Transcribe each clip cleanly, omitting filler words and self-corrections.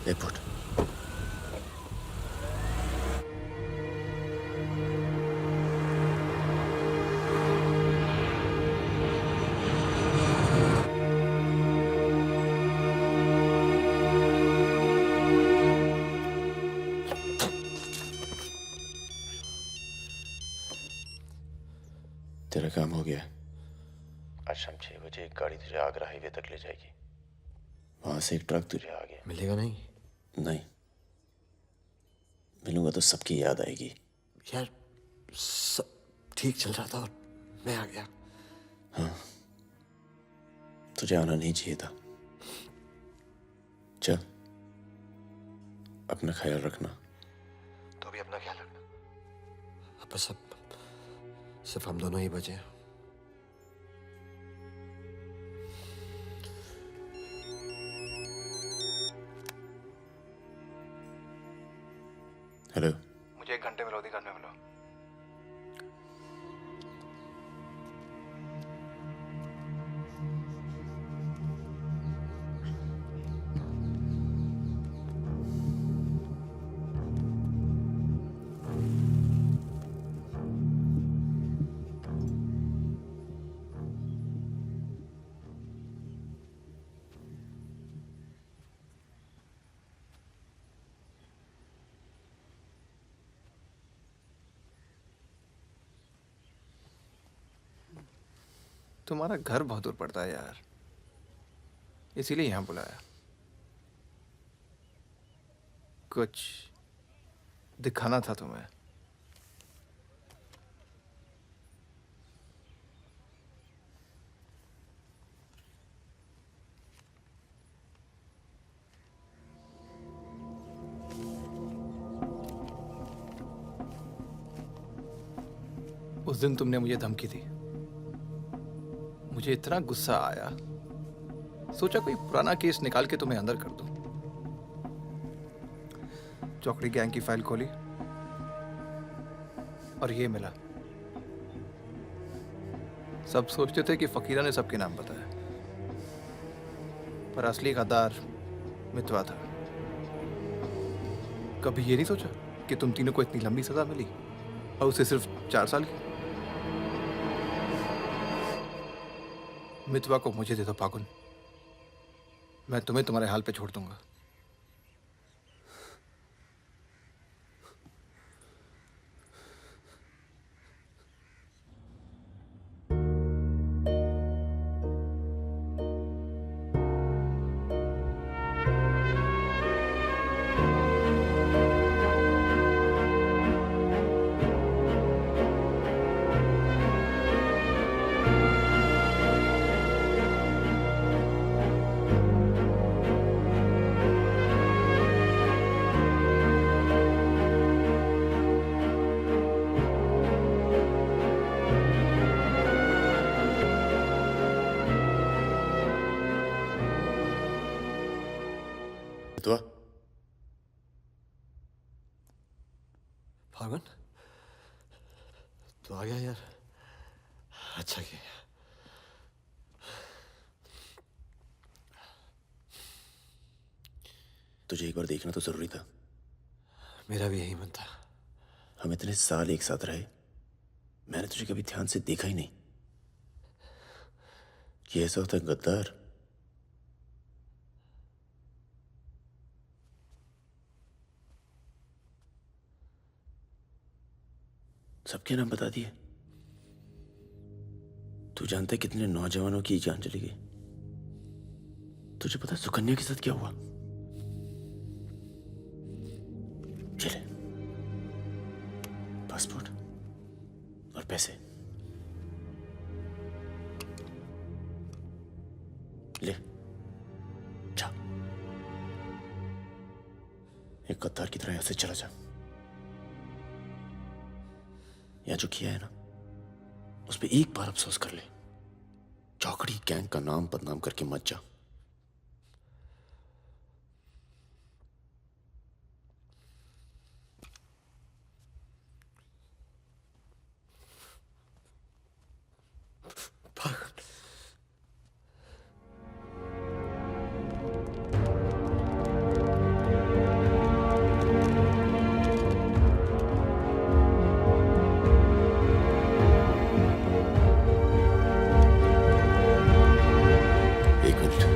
Airport. तेरा काम हो गया। आज शाम 6 बजे एक गाड़ी तुझे आगरा हाईवे तक ले जाएगी। वहां से एक ट्रक तुझे आगे मिलेगा नहीं? नहीं, मिलूंगा तो सबकी याद आएगी। यार सब ठीक चल रहा था और मैं आ गया। हाँ, तुझे आना नहीं चाहिए था। चल, अपना ख्याल रखना। तो भी अपना ख्याल रखना। अब बस अब सिर्फ हम दोनों ही बचे हैं। हेलो, मुझे 1 घंटे में लोधीगढ़ में मिलो। तुम्हारा घर बहुत दूर पड़ता है यार, इसीलिए यहाँ बुलाया। कुछ दिखाना था तुम्हें। उस दिन तुमने मुझे धमकी दी, मुझे इतना गुस्सा आया, सोचा कोई पुराना केस निकाल के तुम्हें अंदर कर दूं। चौकड़ी गैंग की फाइल खोली और ये मिला। सब सोचते थे कि फकीरा ने सबके नाम बताया, पर असली गद्दार मितवा था। कभी ये नहीं सोचा कि तुम तीनों को इतनी लंबी सजा मिली और उसे सिर्फ 4 साल की। मितवा को मुझे दे दो फागुन, मैं तुम्हें तुम्हारे हाल पे छोड़ दूंगा। तो फागुन तो आ गया यार, अच्छा किया। तुझे एक बार देखना तो जरूरी था। मेरा भी यही मन था। हम इतने साल एक साथ रहे, मैंने तुझे कभी ध्यान से देखा ही नहीं। ये ऐसा होता है गद्दार। सबके नाम बता दिए। तू जानता है कितने नौजवानों की जान चली गई? तुझे पता है सुकन्या के साथ क्या हुआ? चले, पासपोर्ट और पैसे ले, जा। एक गद्दार की तरह यहां से चला जा। या जो किया है ना, उस पर एक बार अफसोस कर ले। चौकड़ी गैंग का नाम बदनाम करके मत जा। एक मिनट।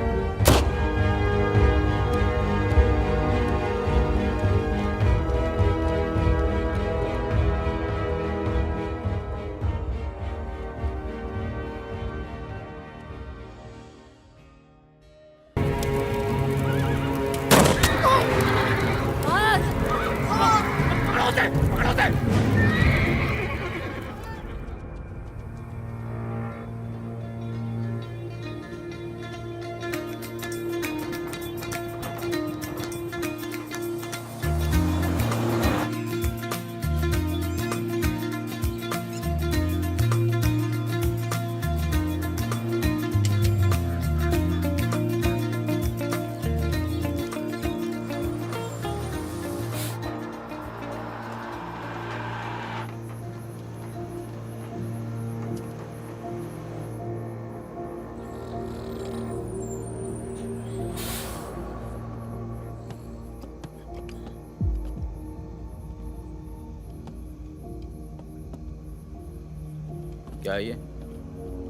क्या है ये?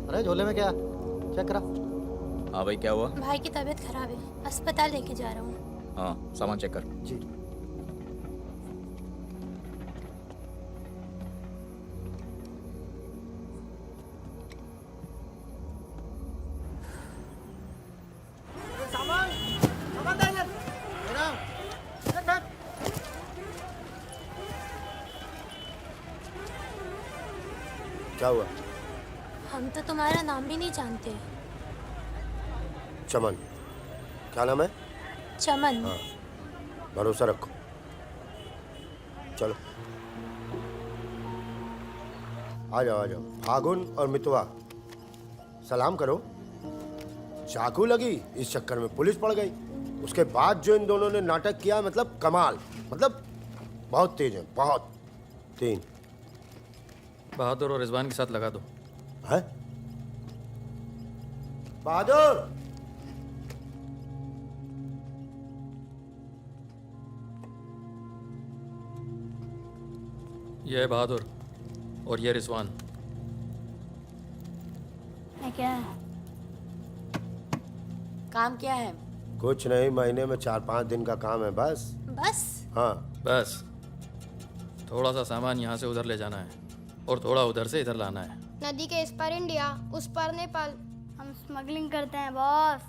अरे झोले में क्या चेक करा। हाँ भाई, क्या हुआ? भाई की तबीयत खराब है, अस्पताल लेके जा रहा हूँ। हाँ, सामान चेक कर। जी। सामान सामान दे इधर। रख रख। क्या हुआ? हम तो तुम्हारा नाम भी नहीं जानते। चमन। क्या नाम है? चमन। हाँ, भरोसा रखो। चलो आ जाओ आ जाओ। फागुन और मितवा सलाम करो। चाकू लगी, इस चक्कर में पुलिस पड़ गई। उसके बाद जो इन दोनों ने नाटक किया, मतलब कमाल, मतलब बहुत तेज है, बहुत। 3 बहादुर और रिजवान के साथ लगा दो। है बहादुर। ये है बहादुर और ये रिजवान। है क्या? काम क्या है? कुछ नहीं, महीने में 4-5 दिन का काम है बस। बस? हाँ, बस थोड़ा सा सामान यहाँ से उधर ले जाना है और थोड़ा उधर से इधर लाना है। नदी के इस पार इंडिया, उस पार नेपाल। हम स्मगलिंग करते हैं बॉस।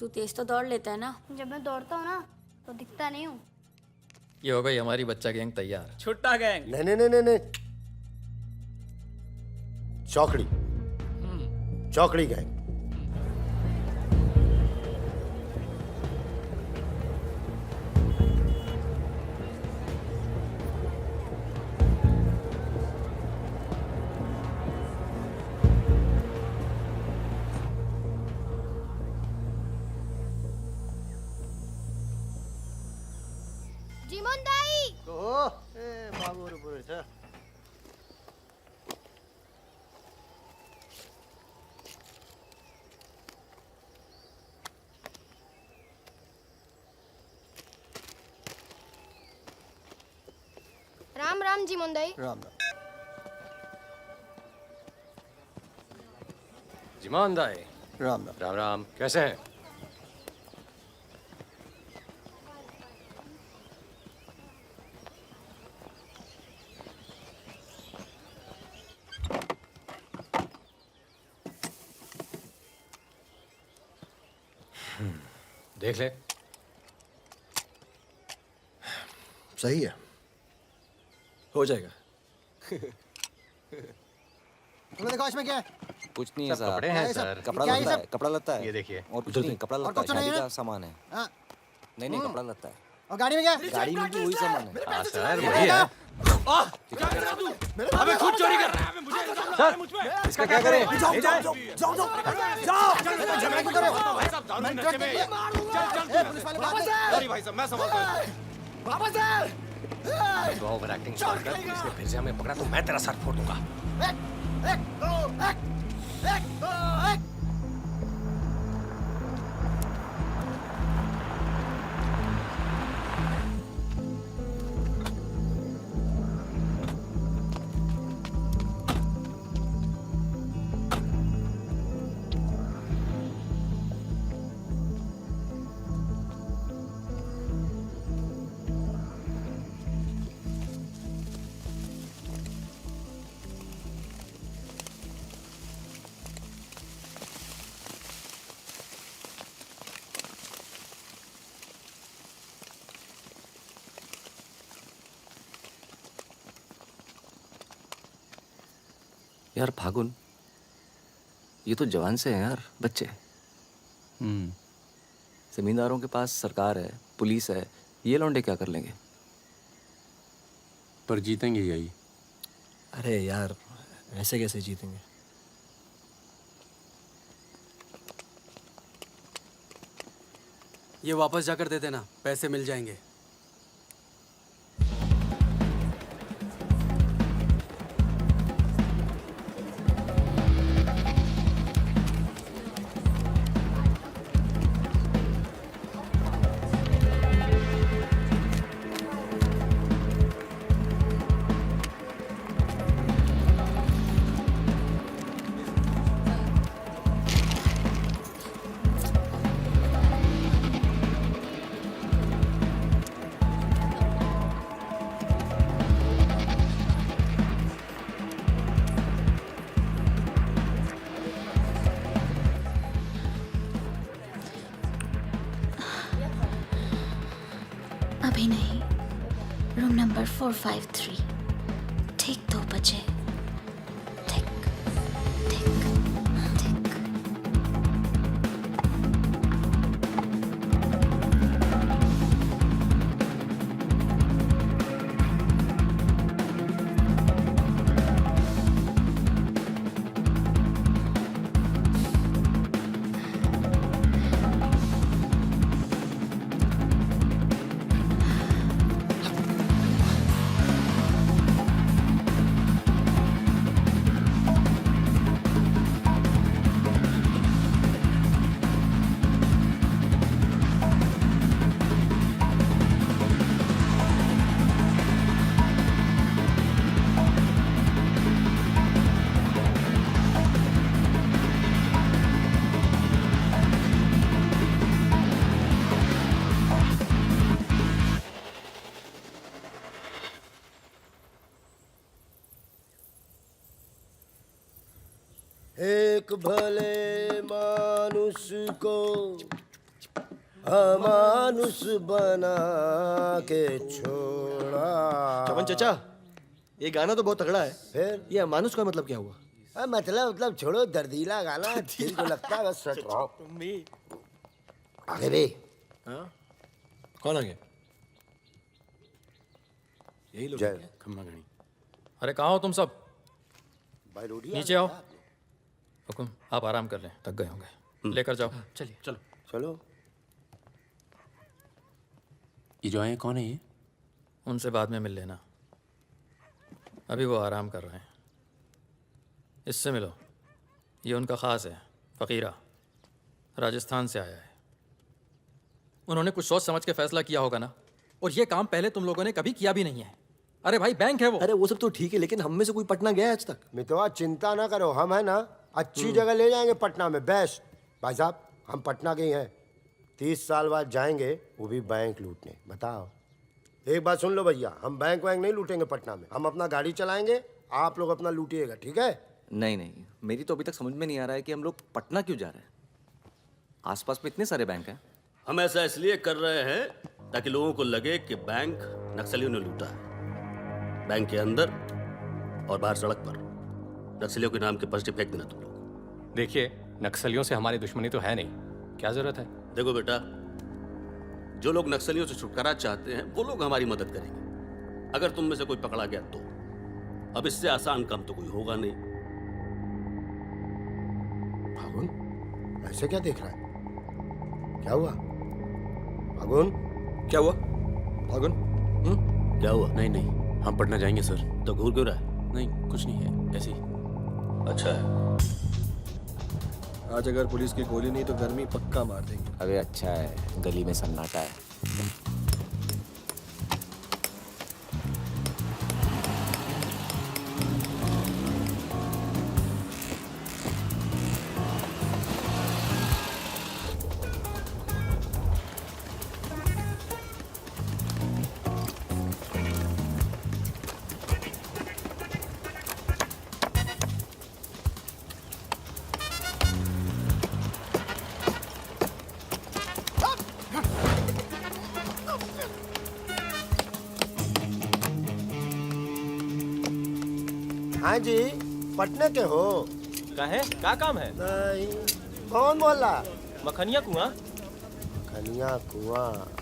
तू तेज तो दौड़ लेता है ना। जब मैं दौड़ता हूँ ना तो दिखता नहीं हूँ। ये हो गई हमारी बच्चा गैंग तैयार। छुट्टा गैंग। नहीं नहीं नहीं नहीं नहीं, चौकड़ी चौकड़ी गैंग। जीमन दाई। बाबू छ। राम राम जीमन दाई। राम राम। जिमान दाई। राम राम। राम राम, कैसे हैं? देख ले। सही है, हो जाएगा। तुमने देखा इसमें क्या है? कुछ नहीं है सब सर। कपड़े क्या हैं है सब? सर। कपड़ा क्या है लता सब? है, कपड़ा लता है। ये देखिए। और कुछ नहीं, कपड़ा और लता है, कुछ नहीं शादी है? का सामान है। हाँ, नहीं नहीं, कपड़ा लता है। और गाड़ी में क्या? गाड़ी में भी वही सामान है। हाँ सर, वही है। अबे खुद चोरी कर रहा है, मुझे सर, इसका क्या करें? जाओ जाओ जाओ जाओ जाओ जाओ झगड़ा क्यों कर रहे हो? भाई साहब दारू नशे में सॉरी भाई साहब, मैं संभालता हूं। तो ओवर एक्टिंग छोड़ कर पुलिस ने फिर से हमें पकड़ा तो मैं तेरा सर फोड़ दूंगा। यार फागुन, ये तो जवान से हैं यार, बच्चे। जमींदारों के पास सरकार है, पुलिस है, ये लौंडे क्या कर लेंगे? पर जीतेंगे यही। अरे यार, ऐसे कैसे जीतेंगे? ये वापस जाकर दे देना, पैसे मिल जाएंगे। अभी नहीं, रूम नंबर 453, ठीक 2 बजे। ठीक ठीक ठीक। एक भले मानुष को अमानुष बना के छोड़ा। चमन चचा, ये गाना तो बहुत तगड़ा है। फिर ये अमानुष का मतलब क्या हुआ? मतलब छोड़ो, दर्दीला गाना दिल को लगता है बस। सट रहो आगे भी। हाँ? कौन आगे? यही लोग जय। हैं? खम्मा घड़ी। अरे कहाँ हो तुम सब? भाई रोटी नीचे आओ। हुकुम, आप आराम कर लें, थक गए होंगे। लेकर जाओ। चलिए चलो। चलो। ये जो आए कौन है ये? उनसे बाद में मिल लेना, अभी वो आराम कर रहे हैं। इससे मिलो, ये उनका ख़ास है, फ़कीरा, राजस्थान से आया है। उन्होंने कुछ सोच समझ के फैसला किया होगा ना, और ये काम पहले तुम लोगों ने कभी किया भी नहीं है। अरे भाई, बैंक है वो। अरे वो सब तो ठीक है, लेकिन हम में से कोई पटना गया है आज तक? मितवा चिंता ना करो, हम है ना अच्छी जगह ले जाएंगे पटना में, बेस्ट। भाई साहब, हम पटना के ही हैं, 30 साल बाद जाएंगे, वो भी बैंक लूटने। बताओ, एक बात सुन लो भैया, हम बैंक वैंक नहीं लूटेंगे पटना में, हम अपना गाड़ी चलाएंगे, आप लोग अपना लूटिएगा, ठीक है? नहीं नहीं, मेरी तो अभी तक समझ में नहीं आ रहा है कि हम लोग पटना क्यों जा रहे हैं। आसपास में इतने सारे बैंक हैं। हम ऐसा इसलिए कर रहे हैं ताकि लोगों को लगे कि बैंक नक्सलियों ने लूटा है। बैंक के अंदर और बाहर सड़क पर नक्सलियों के नाम के पर्चे फेंक देना तुम लोग। देखिए, नक्सलियों से हमारी दुश्मनी तो है नहीं, क्या जरूरत है? देखो बेटा, जो लोग नक्सलियों से छुटकारा चाहते हैं वो लोग हमारी मदद करेंगे, अगर तुम में से कोई पकड़ा गया तो। अब इससे आसान काम तो कोई होगा नहीं। फागुन ऐसे क्या देख रहा है? क्या हुआ फागुन? क्या हुआ फागुन? क्या हुआ? नहीं नहीं, हम पटना जाएंगे सर। तो घूर क्यों रहा है? नहीं कुछ नहीं है, ऐसे ही। अच्छा है। आज अगर पुलिस की गोली नहीं तो गर्मी पक्का मार देंगे। अबे अच्छा है, गली में सन्नाटा है। हाँ जी, पटना के हो? का है? क्या काम है? नहीं, कौन बोला? मखनिया कुआं। खनिया कुआं।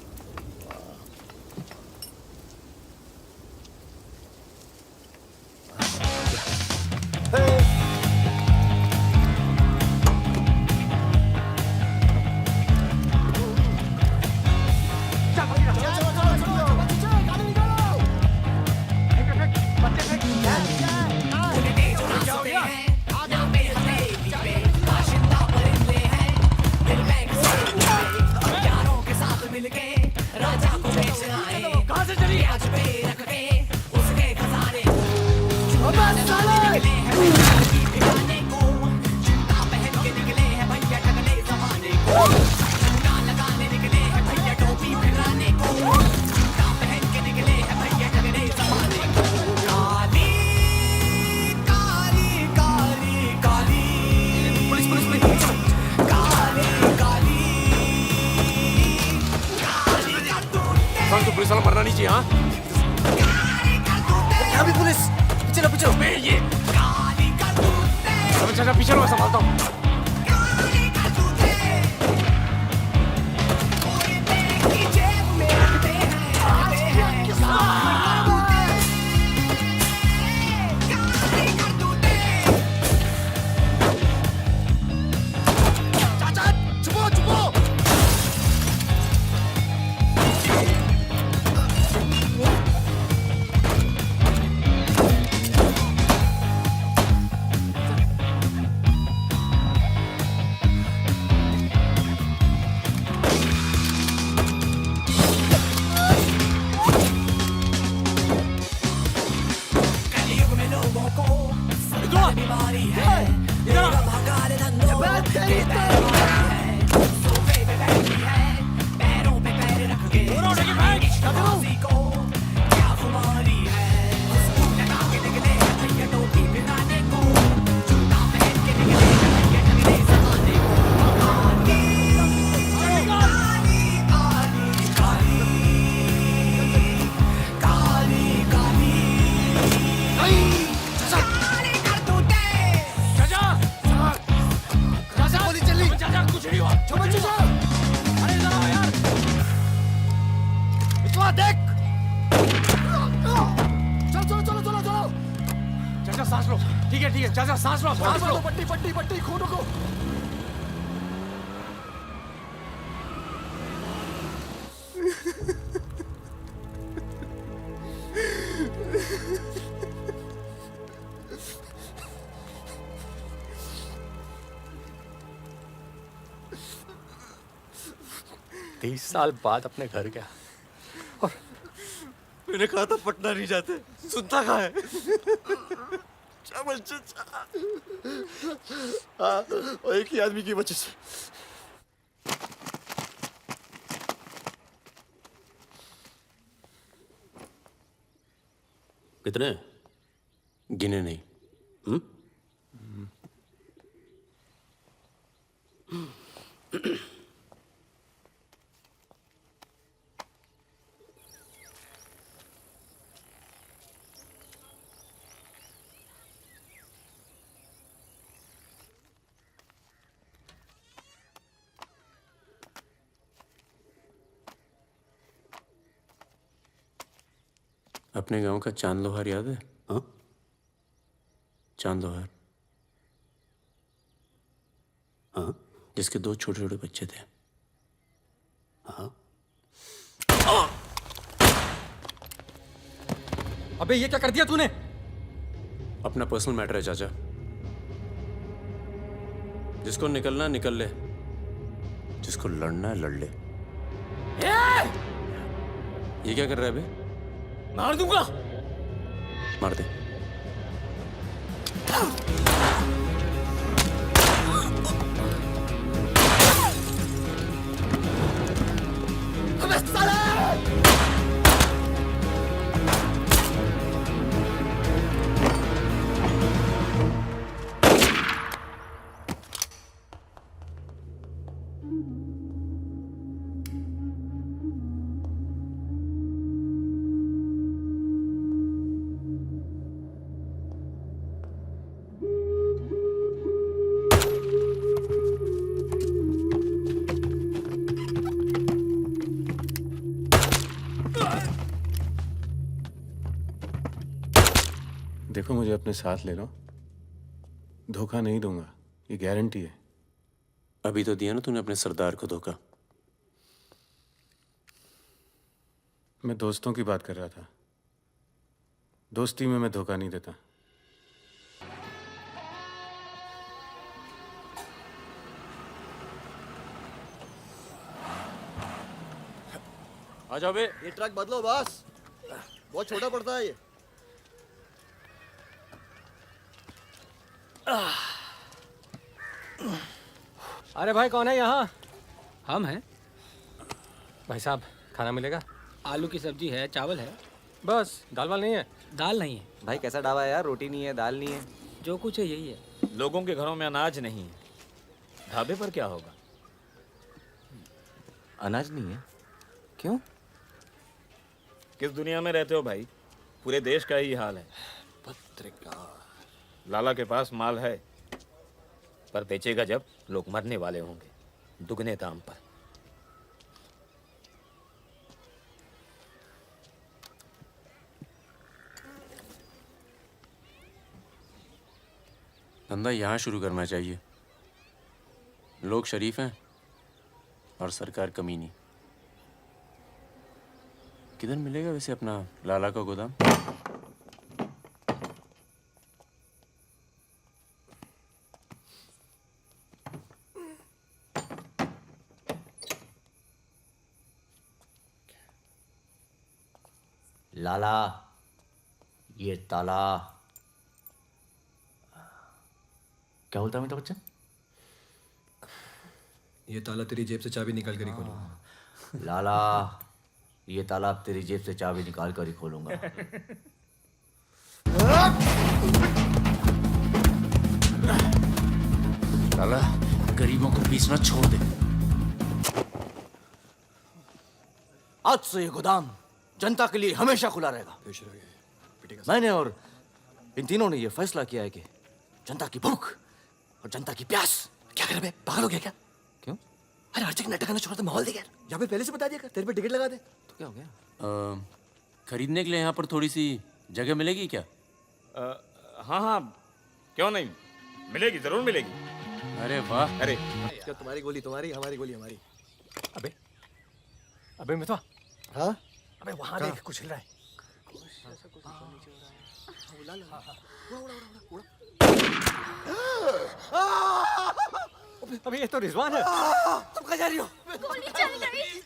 तो पुलिस वाला मरना नहीं चाहिए। हाँ यहाँ भी पुलिस। पीछे लो, पीछे लो। ये चाचा पीछे लो, मैं संभालता हूँ। साल बाद अपने घर गया और मैंने कहा था पटना नहीं जाते, सुनता कहाँ है? हाँ, और एक ही आदमी की वजह से। कितने? गिने नहीं। अपने गांव का चांद लोहार याद है? हाँ? चांद लोहार, हाँ? जिसके 2 छोटे छोटे बच्चे थे। हाँ? अबे ये क्या कर दिया तूने? अपना पर्सनल मैटर है चाचा, जिसको निकलना है निकल ले, जिसको लड़ना है लड़ ले। ये क्या कर रहा है बे? मार दूंगा। मार दे। अबे साले! देखो मुझे अपने साथ ले लो, धोखा नहीं दूंगा, ये गारंटी है। अभी तो दिया ना तूने अपने सरदार को धोखा। मैं दोस्तों की बात कर रहा था, दोस्ती में मैं धोखा नहीं देता। आ जाओ बे। ये ट्रक बदलो बॉस, बहुत छोटा पड़ता है ये। अरे भाई कौन है यहाँ? हम हैं। भाई साहब खाना मिलेगा? आलू की सब्जी है, चावल है, बस। दाल वाल नहीं है? दाल नहीं है। भाई कैसा ढाबा है यार, रोटी नहीं है, दाल नहीं है। जो कुछ है यही है। लोगों के घरों में अनाज नहीं है, ढाबे पर क्या होगा? अनाज नहीं है? क्यों? किस दुनिया में रहते हो भाई? पूरे देश का ही हाल है। पत्रकार। लाला के पास माल है, पर बेचेगा जब लोग मरने वाले होंगे, दुगने दाम पर। धंधा यहाँ शुरू करना चाहिए। लोग शरीफ हैं और सरकार कमीनी। किधर मिलेगा वैसे अपना लाला का गोदाम? लाला, ये ताला। क्या बोलता है मेरा बच्चा? ये ताला तेरी जेब से चाबी निकाल कर ही खोलूंगा। लाला, ये ताला तेरी जेब से चाबी निकाल कर ही खोलूंगा। लाला, गरीबों को पीसना छोड़ दे। आज से ये गोदाम जनता के लिए हमेशा खुला रहेगा। मैंने और इन तीनों ने ये फैसला किया है कि जनता की भूख और जनता की प्यास। क्या कर बे, पागल हो गया क्या? क्यों? अरे हर जगह नाटक छोड़ दे, माहौल दे यार। यहाँ पे पहले से बता दिया कर, तेरे पे टिकट लगा दे। तो क्या हो गया? खरीदने के लिए यहाँ पर थोड़ी सी जगह मिलेगी क्या? हाँ हाँ, क्यों नहीं, मिलेगी, जरूर मिलेगी। अरे वाह। अरे क्या तुम्हारी गोली तुम्हारी, हमारी गोली हमारी। अबे अबे मितवा, हाँ अबे वहां देख कुछ हिल रहा है। अबे ये तो रिजवान है। तुम कहाँ जा रही हो? गोली चल गई।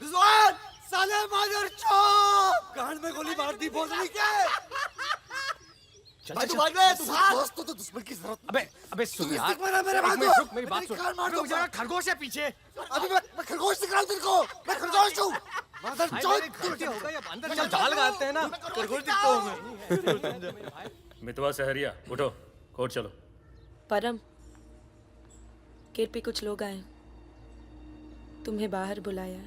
रिजवान, साले मादरचोद, कान में गोली मार दी, भोसड़ी के। भाई तू भाग ले, तू भाग। दोस्त तो दुश्मन की जरूरत। अबे सुन यार, मेरे भाई को। रुक, मेरी बात सुन। रुक जरा, खरगोश है पीछे। अभी मैं खरगोश दिख रहा हूँ तेरे को। मैं खरगोश हूँ। गलती हो गई, अब अंदर चल, जाल लगाते हैं ना। खरगोश दिखता हूँ मैं। मितवा सहरिया, उठो, कोर्ट चलो। परम, केरपी कुछ लोग आए, तुम्हें बाहर बुलाया।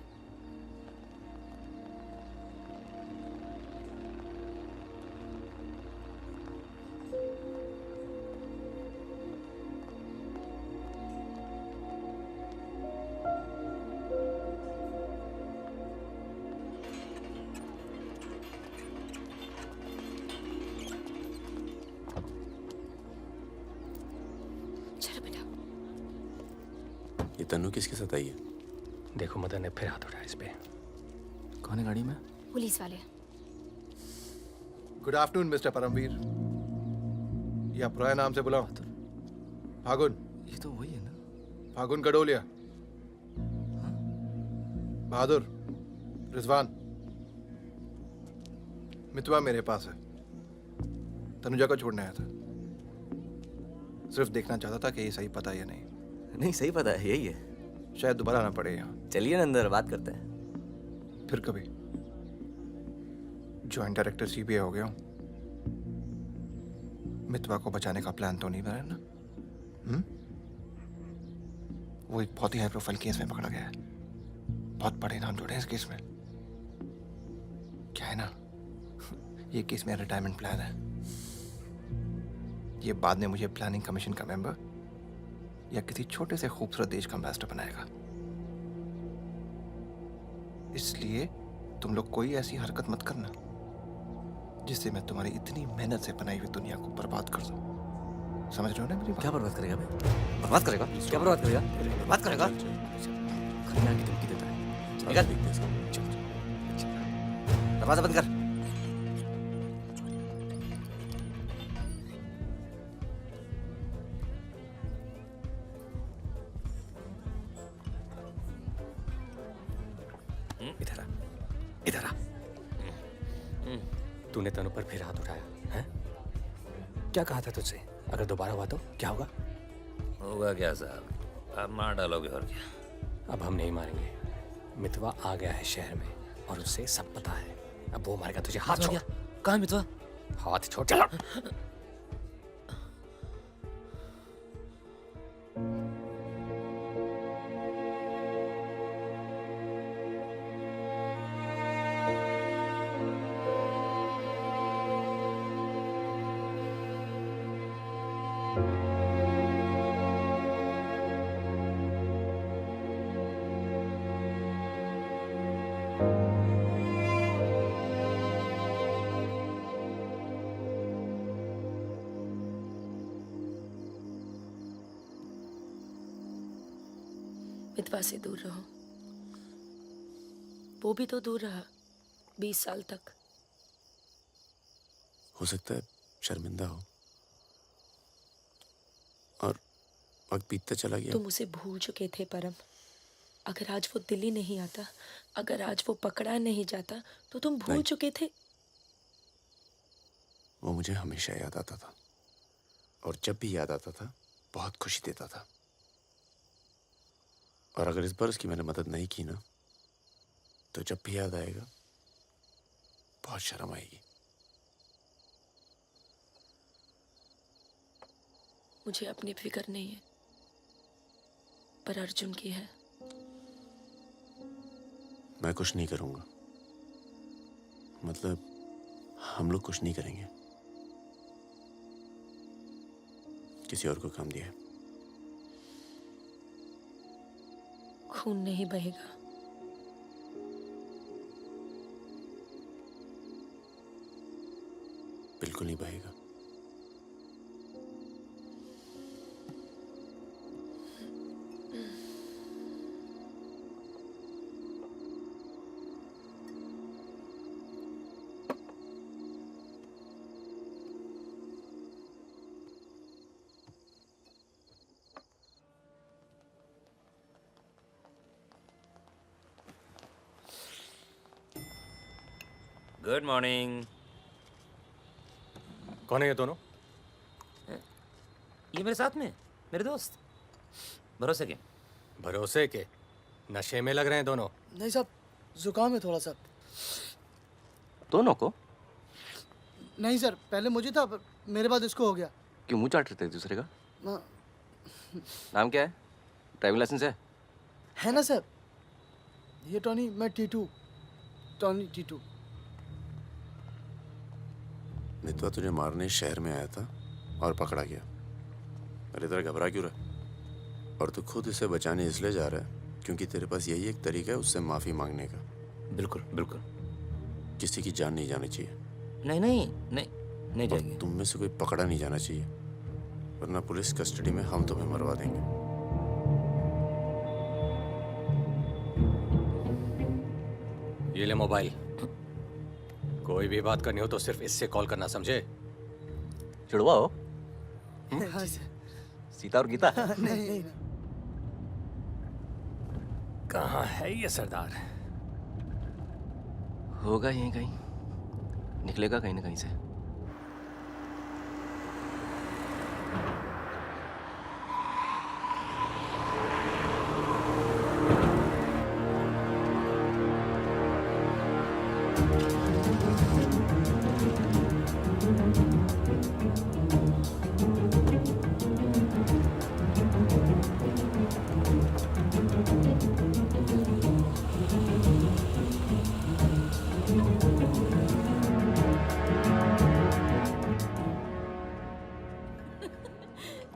तन्नू किसके साथ आई है? देखो मदन ने फिर हाथ उठाया इस पे। कौन है गाड़ी में? पुलिस वाले। Good afternoon mister Paramveer. या पुराने नाम से बुलाओ। फागुन। ये तो वही है ना? फागुन गडोलिया। बहादुर, रिजवान। मितवा मेरे पास है। तनुजा को छोड़ने आया था। सिर्फ देखना चाहता था कि ये सही पता है या नहीं। नहीं, सही पता है, यही है। शायद दोबारा आना पड़े यहाँ। चलिए ना अंदर बात करते हैं। फिर कभी। जॉइंट डायरेक्टर सीबीआई हो गया हूँ। मितवा को बचाने का प्लान तो नहीं बना ना? वो एक बहुत ही हाई प्रोफाइल केस में पकड़ा गया है। बहुत बड़े नाम जुड़े हैं इस केस में। क्या है ना, ये केस मेरा रिटायरमेंट प्लान है। ये बाद में मुझे प्लानिंग कमीशन का मेंबर या किसी छोटे से खूबसूरत देश का एम्बेसडर बनाएगा। इसलिए तुम लोग कोई ऐसी हरकत मत करना जिससे मैं तुम्हारी इतनी मेहनत से बनाई हुई दुनिया को बर्बाद कर दूं। समझ रहे हो ना मेरी बात? क्या बर्बाद करेगा बे? बर्बाद करेगा? क्या बर्बाद करेगा? बर्बाद करेगा? खन्ना की धमकी देता है। निकल। दरवाजा बंद कर। इधर आ, इधर आ। तूने तनु पर फिर हाथ उठाया है? क्या कहा था तुझसे? अगर दोबारा हुआ तो क्या होगा? होगा क्या साहब, आप मार डालोगे और क्या? अब हम नहीं मारेंगे। मितवा आ गया है शहर में और उसे सब पता है। अब वो मारेगा तुझे। हाथ छोड़। कहाँ मितवा? हाथ छोड़। चलो। मितवा से दूर रहो। वो भी तो दूर रहा 20 साल तक। हो सकता है शर्मिंदा हो और वक्त बीतता चला गया। तुम उसे भूल चुके थे परम। अगर आज वो दिल्ली नहीं आता, अगर आज वो पकड़ा नहीं जाता तो तुम भूल चुके थे। वो मुझे हमेशा याद आता था और जब भी याद आता था बहुत खुशी देता था। और अगर इस बार उसकी मैंने मदद नहीं की ना, तो जब भी याद आएगा बहुत शर्म आएगी। मुझे अपनी फिक्र नहीं है, पर अर्जुन की है। मैं कुछ नहीं करूंगा, मतलब हम लोग कुछ नहीं करेंगे। किसी और को काम दिया है। खून नहीं बहेगा। बिल्कुल नहीं बहेगा। Good morning. कौन है ये दोनों? ये मेरे साथ में मेरे दोस्त। भरोसे के। भरोसे के? नशे में लग रहे हैं दोनों। नहीं साहब, जुकाम है थोड़ा सा। दोनों को? नहीं सर, पहले मुझे था, पर मेरे बाद इसको हो गया। क्यों मुंह चाट रहे थे एक दूसरे का? हाँ। नाम क्या है? ड्राइविंग लाइसेंस है ना सर? ये टॉनी, मैं टीटू। टॉनी टीटू। मितवा तुझे मारने शहर में आया था और पकड़ा गया। अरे तेरा घबरा क्यों रहा? और तू खुद इसे बचाने इसलिए जा रहा है क्योंकि तेरे पास यही एक तरीका है उससे माफी मांगने का। बिल्कुल बिल्कुल। किसी की जान नहीं जानी चाहिए। नहीं नहीं नहीं नहीं जाएगी। तुम में से कोई पकड़ा नहीं जाना चाहिए, वरना पुलिस कस्टडी में हम तुम्हें मरवा देंगे। ये ले मोबाइल। कोई भी बात करनी हो तो सिर्फ इससे कॉल करना, समझे? जुड़वा हो? सीता और गीता? नहीं। कहाँ है ये सरदार? होगा यहीं कहीं, निकलेगा कहीं ना कहीं से।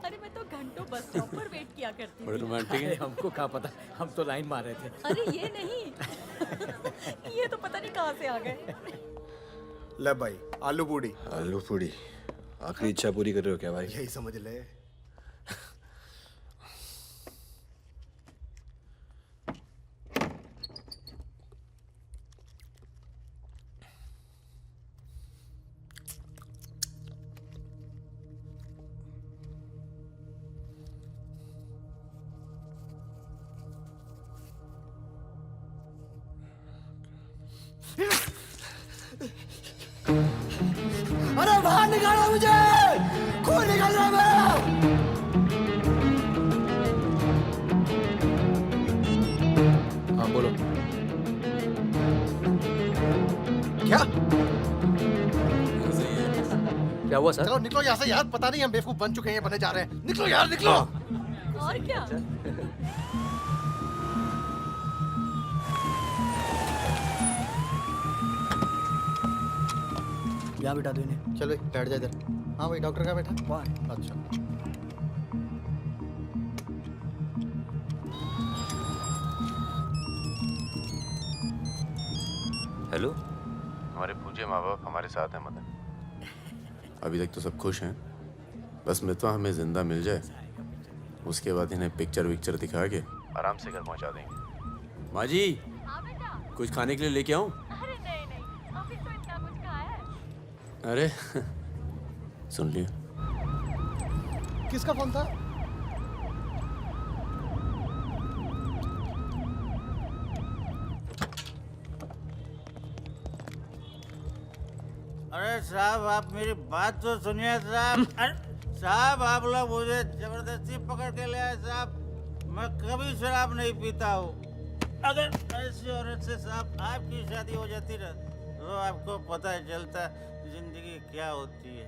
अरे मैं तो घंटों बस स्टॉप पर वेट किया करती थी। बड़े रोमांटिक है। हमको क्या पता, हम तो लाइन मार रहे थे। अरे ये नहीं ये तो पता नहीं कहाँ से आ गए। ले भाई, आलू पूड़ी। आलू पूड़ी आखिरी इच्छा पूरी कर रहे हो क्या भाई? यही समझ ले। अरे बाहर निकालो मुझे, खून निकल रहा है मेरा। हाँ बोलो। क्या? क्या हुआ सर? चलो निकलो यहाँ से यार, पता नहीं हम बेवकूफ बन चुके हैं, बनने जा रहे हैं। निकलो यार, निकलो। और क्या? यहाँ बिठा दो इन्हें। चलो बैठ जा इधर। हाँ भाई, डॉक्टर कहाँ बैठा? वहाँ है। अच्छा। हेलो। हमारे पूज्य माँ बाप हमारे साथ हैं मदन। अभी तक तो सब खुश हैं, बस मितवा हमें जिंदा मिल जाए, उसके बाद इन्हें पिक्चर विक्चर दिखा के आराम से घर पहुंचा देंगे। माँ जी, कुछ खाने के लिए लेके आऊं? अरे नहीं ऑफिस में इतना कुछ खाया है। अरे सुन लिया। किसका फोन था? अरे साहब, आप मेरी बात तो सुनिए साहब। अरे साहब, आप लोग मुझे जबरदस्ती पकड़ के ले आए साहब। मैं कभी शराब नहीं पीता हूँ। अगर ऐसी औरत से साहब आपकी शादी हो जाती ना, तो आपको पता चलता जिंदगी क्या होती है।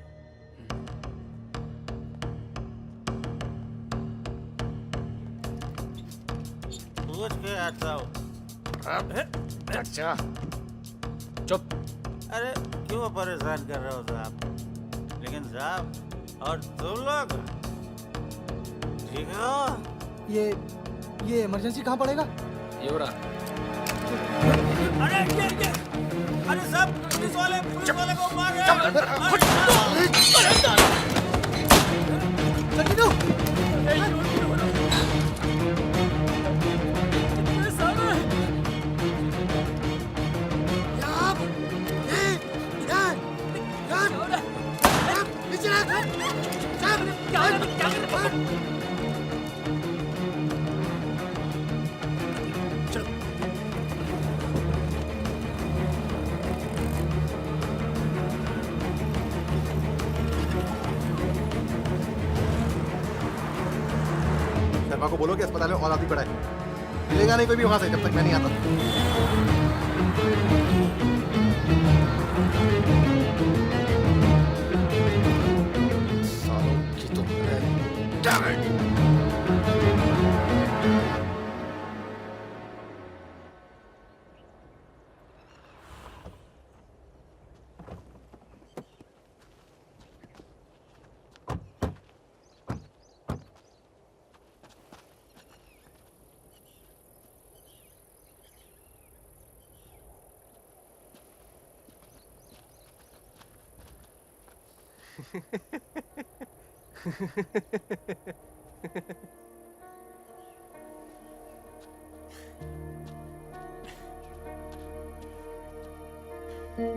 पूछ के आता हूँ। अच्छा चुप। अरे क्यों परेशान कर रहे हो साहब? लेकिन साहब, और तुम लोग ठीक हो? ये इमरजेंसी कहाँ पड़ेगा? ये हो रहा। अरे साहब, पुलिस वाले को मार शर्मा को बोलो कि अस्पताल में और आदमी पड़ा है। मिलेगा नहीं कोई भी वहां से जब तक मैं नहीं आता। सालों की तो Damn it! काटना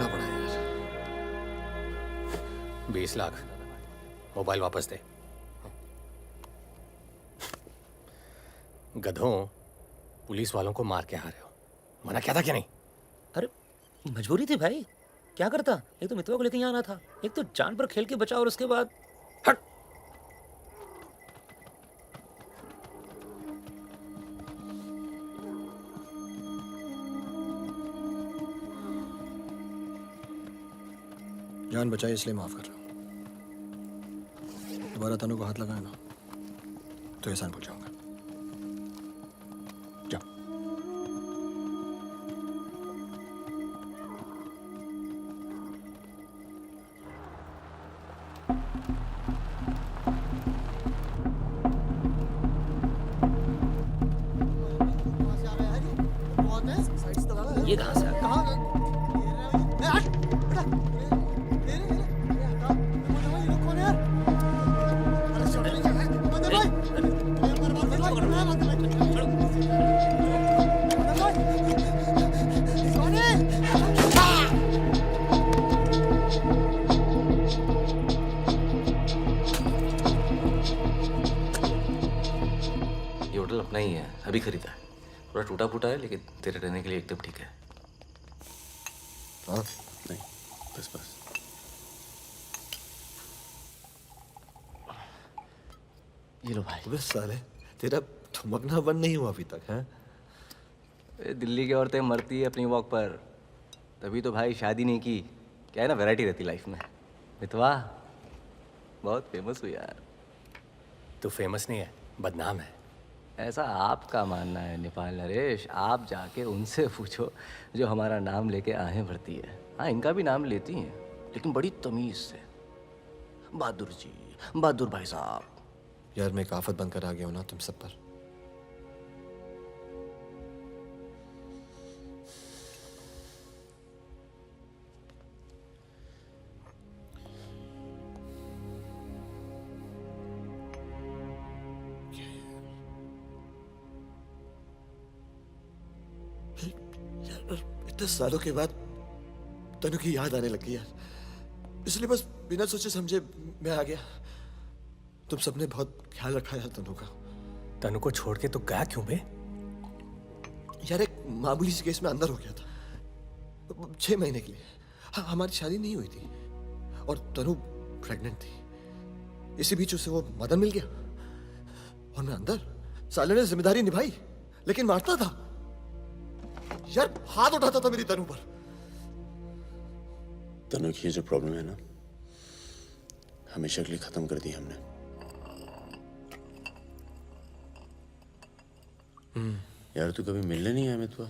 पड़ा यार। 20 लाख मोबाइल वापस दे। गधों, पुलिस वालों को मार के आ रहे हो, मना क्या था क्या नहीं? अरे मजबूरी थी भाई, क्या करता। एक तो मितवा को लेके यहाँ आना था, एक तो जान पर खेल के बचा, और उसके बाद हट। जान बचाई इसलिए माफ कर रहा हूँ। दोबारा तनु को हाथ लगाया ना तो एहसान भूल जाऊंगा। जाओ। ये कहाँ से आ गया? ये होटल अपना ही है, अभी खरीदा है। थोड़ा टूटा फूटा है लेकिन तेरे रहने के लिए एकदम ठीक है। हाँ नहीं, बस बस। ये लो भाई। अबे साले, तेरा थमकना बंद नहीं हुआ अभी तक है? दिल्ली की औरतें मरती है अपनी वॉक पर, तभी तो भाई शादी नहीं की। क्या है ना, वैरायटी रहती लाइफ में। मितवा बहुत फेमस हुई यार। तू फेमस नहीं है, बदनाम है। ऐसा आपका मानना है नेपाल नरेश। आप जाके उनसे पूछो जो हमारा नाम लेके आहें भरती है। हाँ, इनका भी नाम लेती हैं लेकिन बड़ी तमीज से। बहादुर जी, बहादुर भाई साहब। यार मैं एक आफत बनकर आ गया हूं ना तुम सब पर। इतने सालों के बाद तनु की याद आने लगी यार, इसलिए बस बिना सोचे समझे मैं आ गया। तुम सबने बहुत ख्याल रखा यार तनु का। तनु को छोड़ के तो गया क्यों बे? यार एक मामूली सी केस में अंदर हो गया था 6 महीने के लिए। हाँ, हमारी शादी नहीं हुई थी और तनु प्रेग्नेंट थी। इसी बीच उसे वो मदन मिल गया और मैं अंदर। साले ने जिम्मेदारी निभाई लेकिन मारता था यार, हाथ उठाता था मेरी तनु पर। तनु की ये जो प्रॉब्लम है ना, हमेशा के लिए खत्म कर दी हमने। यार तू कभी मिलने नहीं आया मितवा?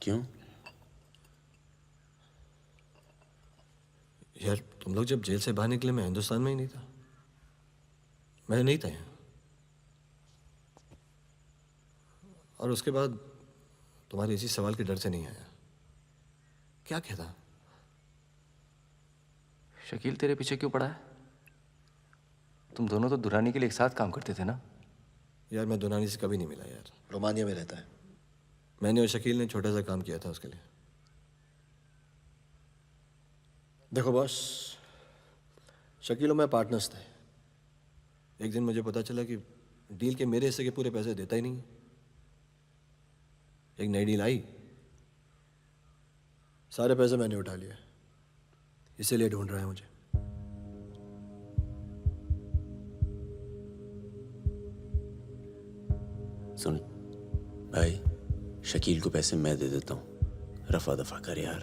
क्यों? यार तुम लोग जब जेल से बाहर निकले मैं हिंदुस्तान में ही नहीं था। मैं नहीं था यहाँ। और उसके बाद तुम्हारे इसी सवाल के डर से नहीं आया। क्या कहता? शकील तेरे पीछे क्यों पड़ा है? तुम दोनों तो दुरानी के लिए एक साथ काम करते थे ना? यार मैं दुरानी से कभी नहीं मिला यार, रोमानिया में रहता है। मैंने और शकील ने छोटा सा काम किया था उसके लिए। देखो बॉस, शकील और मैं पार्टनर्स थे। एक दिन मुझे पता चला कि डील के मेरे हिस्से के पूरे पैसे देता ही नहीं। एक नई डील आई, सारे पैसे मैंने उठा लिए, इसीलिए ढूंढ रहा है मुझे। सुन भाई, शकील को पैसे मैं दे देता हूँ, रफा दफा कर यार।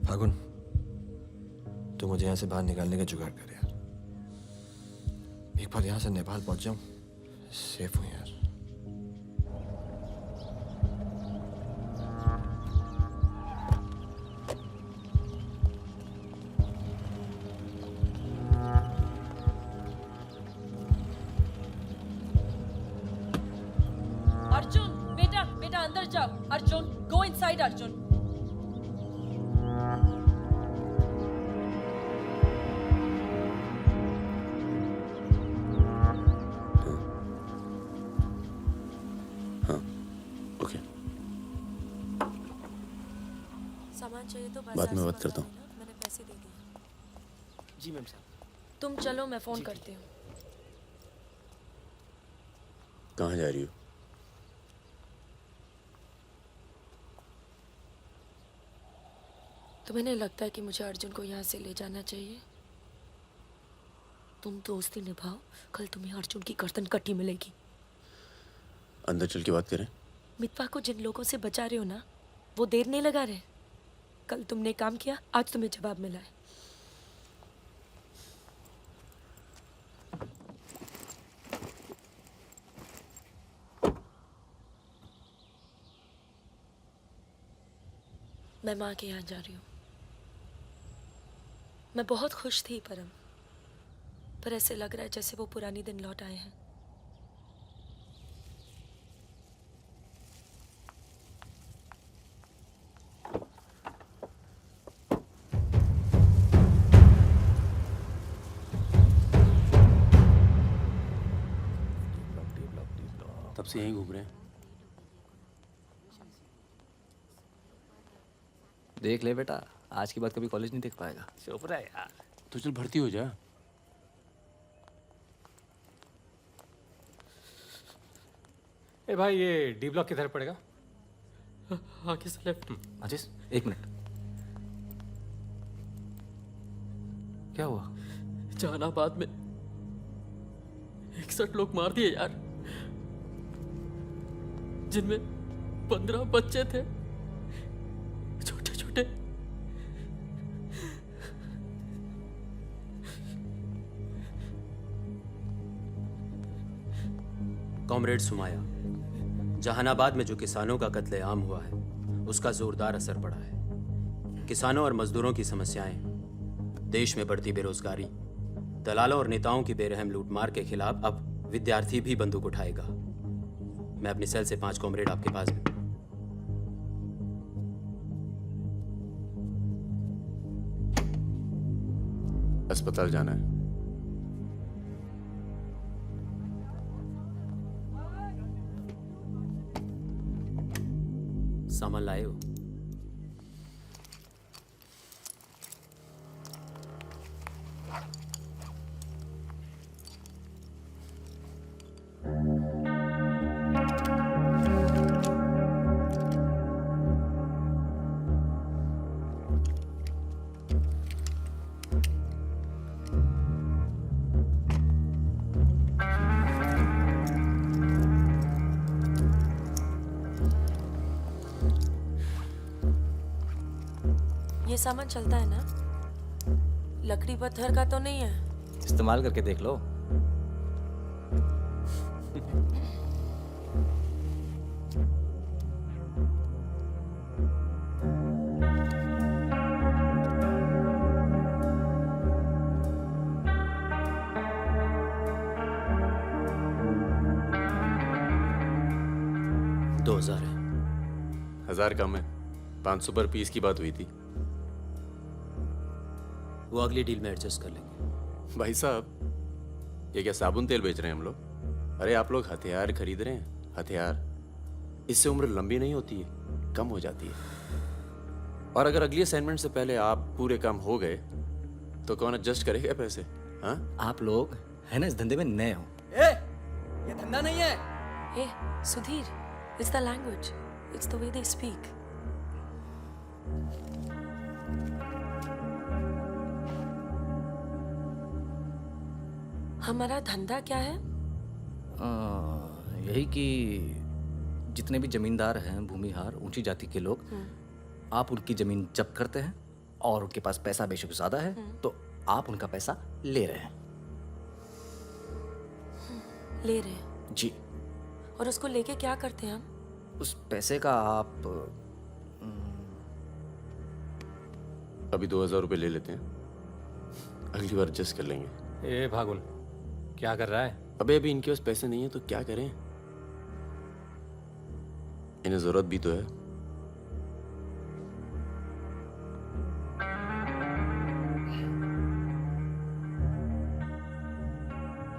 फागुन, तू मुझे यहाँ से बाहर निकालने का जुगाड़ कर यार। एक बार यहाँ से नेपाल पहुँच जाऊँ, सेफ हूँ यार। अंदर जाओ। Arjun, go inside Arjun. Okay, सामान चाहिए तो बाद में बात करता हूँ। मैंने पैसे दे दिए। जी मैम साहब। तुम चलो, मैं फोन करती हूँ। कहाँ जा रही हो? तुम्हें नहीं लगता है कि मुझे अर्जुन को यहाँ से ले जाना चाहिए? तुम दोस्ती निभाओ, कल तुम्हें अर्जुन की गर्दन कटी मिलेगी। अंदर चल के बात करें। मितवा को जिन लोगों से बचा रहे हो ना, वो देर नहीं लगा रहे। कल तुमने काम किया, आज तुम्हें जवाब मिला है। मैं माँ के यहाँ जा रही हूँ। मैं बहुत खुश थी परम, पर ऐसे लग रहा है जैसे वो पुरानी दिन लौट आए हैं। तब से यहीं घूम रहे हैं। देख ले बेटा, आज के बाद कभी कॉलेज नहीं देख पाएगा। चुप रहा यार। तो चल भर्ती हो जा। ए भाई, ये डी ब्लॉक किधर पड़ेगा? आगे से लेफ्ट। अजीज, एक मिनट। क्या हुआ? जहानाबाद में 61 लोग मार दिए यार, जिनमें 15 बच्चे थे, छोटे छोटे। कॉमरेड सुमाया, जहानाबाद में जो किसानों का कत्लेआम हुआ है उसका जोरदार असर पड़ा है। किसानों और मजदूरों की समस्याएं, देश में बढ़ती बेरोजगारी, दलालों और नेताओं की बेरहम लूटमार के खिलाफ अब विद्यार्थी भी बंदूक उठाएगा। मैं अपनी सेल से 5 कॉमरेड आपके पास में। अस्पताल जाना है। सामान लाए हो? ये सामान चलता है ना? लकड़ी पत्थर का तो नहीं है? इस्तेमाल करके देख लो। दो 2000 है। 1000 कम है। 500 पर पीस की बात हुई थी। वो अगली डील में एडजस्ट कर लेंगे। भाई साहब, ये क्या साबुन तेल बेच रहे हैं हम लोग? अरे आप लोग हथियार खरीद रहे हैं। हथियार, इससे उम्र लंबी नहीं होती है, कम हो जाती है। और अगर अगली असाइनमेंट से पहले आप पूरे काम हो गए तो कौन एडजस्ट करेगा पैसे? हाँ, आप लोग है ना इस धंधे में नए हो। ये धंधा नहीं है। ए Sudhir, it's the language, it's the way they speak. हमारा धंधा क्या है? यही कि जितने भी जमींदार हैं, भूमिहार, ऊंची जाति के लोग, आप उनकी जमीन जब्त करते हैं और उनके पास पैसा बेशक ज्यादा है तो आप उनका पैसा ले रहे हैं। ले रहे हैं? जी। और उसको लेके क्या करते हैं हम? उस पैसे का आप अभी 2000 रुपये ले लेते हैं, अगली बार एडजस्ट कर लेंगे। ए भागुन, क्या कर रहा है? अबे अभी इनके पास पैसे नहीं है तो क्या करें? इन्हें जरूरत भी तो है।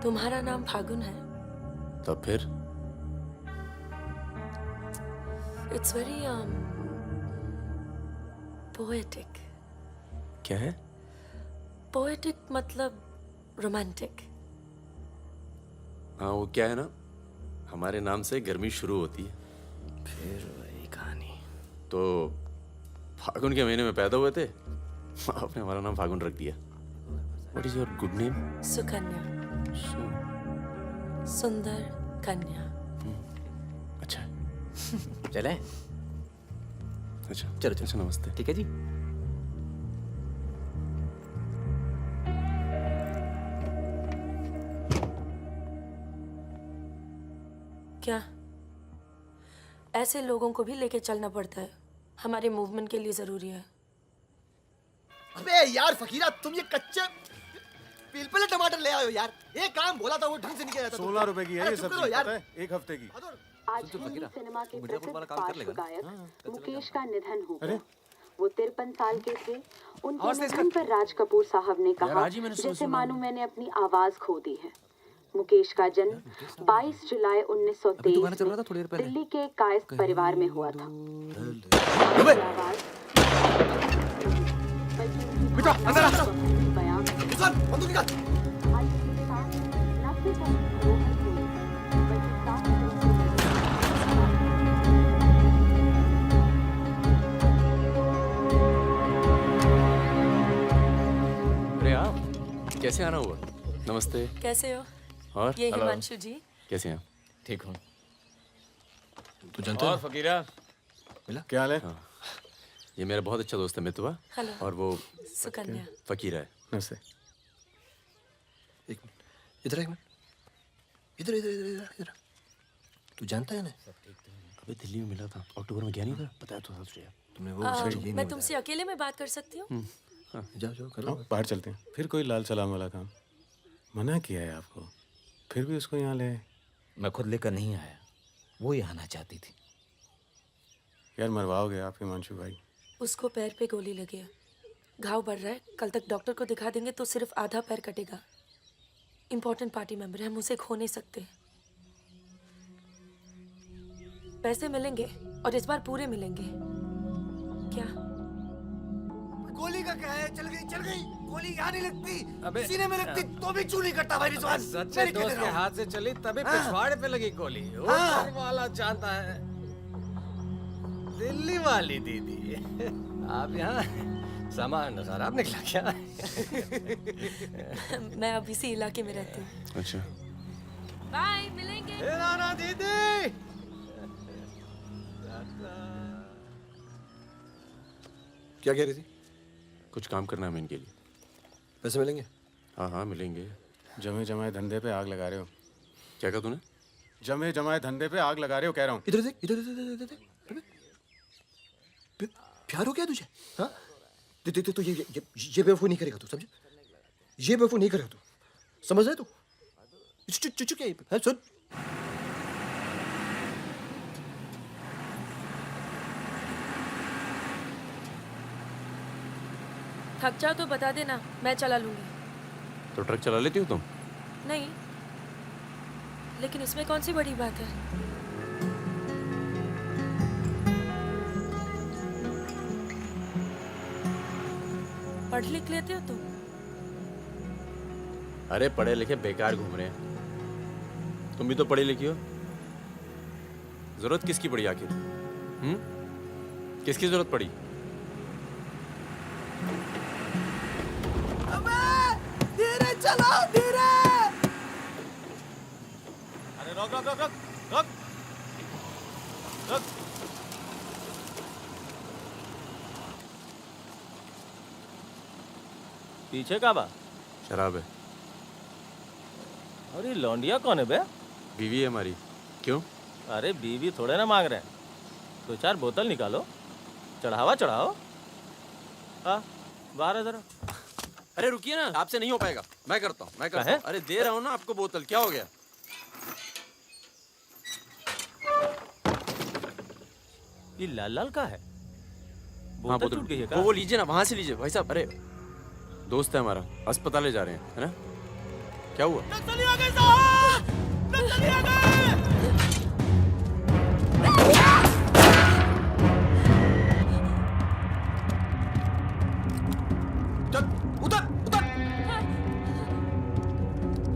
तुम्हारा नाम फागुन है? तब फिर इट्स वेरी पोएटिक। क्या है? पोएटिक मतलब रोमांटिक। हाँ, वो क्या है ना, हमारे नाम से गर्मी शुरू होती है। फिर वही कहानी। तो फागुन के महीने में पैदा हुए थे, आपने हमारा नाम फागुन रख दिया। What is your good name? Sukanya. सुंदर कन्या। अच्छा। चलें? अच्छा चलो चलो। अच्छा, नमस्ते। ठीक है जी। क्या ऐसे लोगों को भी लेके चलना पड़ता है? हमारे मूवमेंट के लिए जरूरी है। अबे यार फकीरा, तुम ये कच्चे पिलपिले टमाटर ले आयो यार। एक काम बोला था वो ढंग से नहीं किया जाता। 16 रुपए की है ये सब्जी, पता है? एक हफ्ते की। आज हिंदी सिनेमा के प्रसिद्ध पार्श्व गायक मुकेश का निधन हो गया। वो 53 साल के थे। उनके निधन पर राज कपूर साहब ने कहा, जैसे मानो मैंने अपनी आवाज खो दी है। मुकेश का जन्म 22 जुलाई 1923 में दिल्ली के कायस्थ परिवार में हुआ था। अरे आप कैसे आना हुआ? नमस्ते। कैसे हो? और ये हिमांशु जी। कैसे हैं? ठीक हूँ। तू जानता है? और फकीरा मिला? क्या हाल है? हाँ। ये मेरा बहुत अच्छा दोस्त है मितवा। हेलो। और वो सुकन्या। फकीरा है। नमस्ते। एक मिनट, इधर एक मिनट, इधर इधर इधर इधर इधर। तू जानता है ना? अबे दिल्ली में मिला था, अक्टूबर में गया नहीं था, बताया तो था तुझे। तुमने वो मैं तुमसे अकेले में बात कर सकती हूँ? जाओ जाओ करो। बाहर चलते हैं। फिर कोई लाल सलाम वाला काम? मना किया है आपको, फिर भी उसको यहाँ ले। मैं खुद लेकर नहीं आया, वो ही आना चाहती थी। यार मरवाओगे आप हिमांशु भाई। उसको पैर पे गोली लगी है, घाव बढ़ रहा है। कल तक डॉक्टर को दिखा देंगे तो सिर्फ आधा पैर कटेगा। इम्पोर्टेंट पार्टी मेंबर है, हम उसे खो नहीं सकते। पैसे मिलेंगे और इस बार पूरे मिलेंगे। क्या? गोली का क्या है? चल गई गोली यहाँ नहीं लगती, सीने में लगती तो भी चू नहीं करता भाई रिजवान। सच्चे दोस्त के हाथ से चली तभी पिछवाड़े पे लगी गोली। ऊपर वाला जानता है। दिल्ली वाली दीदी, आप यहाँ सामान खराब निकला क्या? मैं अब इसी इलाके में रहती हूँ। अच्छा। बाय, मिलेंगे। नाना दीदी। क्या कह रही थी? कुछ काम करना है मैं इनके लिए। पैसे मिलेंगे? हाँ हाँ मिलेंगे। जमे जमाए धंधे पे आग लगा रहे हो। क्या कहा तूने? जमे जमाए धंधे पे आग लगा रहे हो कह रहा हूँ। इधर देख, इधर इधर इधर प्यार हो गया तुझे? हाँ तो ये बेवकूफ नहीं करेगा तू, समझे? ये बेवकूफ नहीं करेगा तू, समझ रहे तू? चुप क्या सुन। थक जाओ तो बता देना, मैं चला लूंगी। तो ट्रक चला लेती हो तुम? नहीं, लेकिन इसमें कौन सी बड़ी बात है? पढ़ लिख लेते हो तुम? अरे पढ़े लिखे बेकार घूम रहे हैं। तुम भी तो पढ़ी लिखी हो। जरूरत किसकी पड़ी आखिर? किसकी जरूरत पड़ी? धीरे चलो, धीरे। अरे रोक रोक रोक रोक रोक रोक। पीछे का बा? शराब है। अरे लौंडिया कौन है बे? बीवी है हमारी। क्यों? अरे बीवी थोड़े ना मांग रहे हैं, 2-4 बोतल निकालो, चढ़ावा चढ़ाओ। हाँ बाहर है जरा। अरे रुकिए ना, आपसे नहीं हो पाएगा। मैं करता हूँ। अरे दे रहा हूँ ना आपको बोतल, क्या हो गया? ये लाल लाल का है? हाँ, बोतल टूट गई है का? वो लीजिए ना, वहां से लीजिए भाई साहब। अरे दोस्त है हमारा, अस्पताल ले जा रहे हैं, है ना? क्या हुआ? नक्सली आ गए साहब! नक्सली आ गए! चल उतर उतर।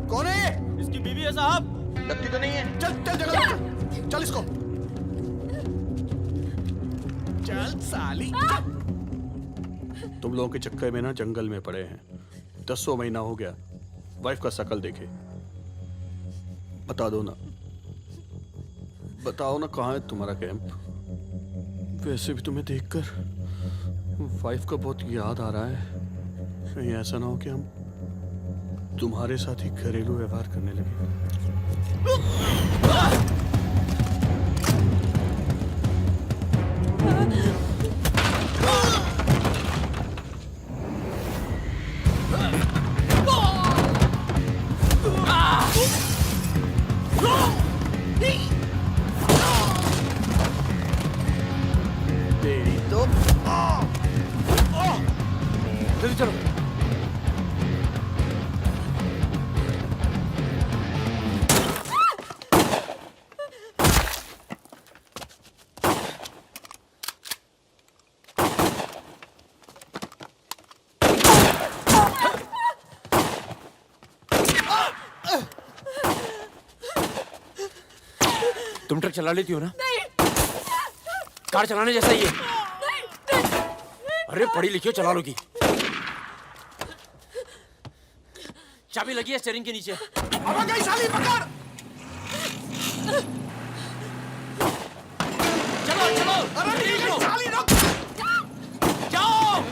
कौन है ये? इसकी बीवी है साहब। लगती तो नहीं है। चल चल जगह पे। चल इसको। चल साली। तुम लोगों के चक्कर में ना जंगल में पड़े हैं। 10 महीना हो गया। वाइफ का शकल देखे। बता दो ना, बताओ ना कहाँ है तुम्हारा कैंप। वैसे भी तुम्हें देखकर वाइफ का बहुत याद आ रहा है। कहीं ऐसा ना हो कि हम तुम्हारे साथ ही घरेलू व्यवहार करने लगे। तेरी तो जल्दी चलो। तुम ट्रक चला लेती हो ना? नहीं। कार चलाने जैसा ही है। अरे पढ़ी लिखी हो, चला लोगी। चाबी लगी है स्टीयरिंग के नीचे। अब गई साली, पकड़। चलो चलो। अरे ठीक है साली, रुक। जाओ।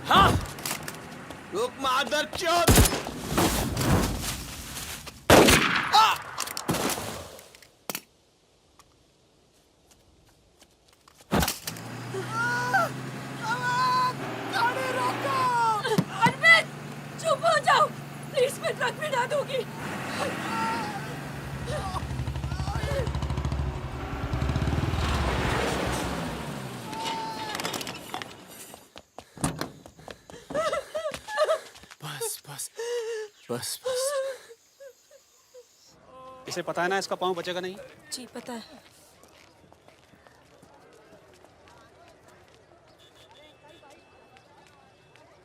हाँ। रुक मादरचोद। अरविंद, चुप हो जाओ प्लीज, मैं ट्रक में ना दूंगी। बस बस बस बस। इसे पता है ना इसका पाँव बचेगा नहीं। जी पता है।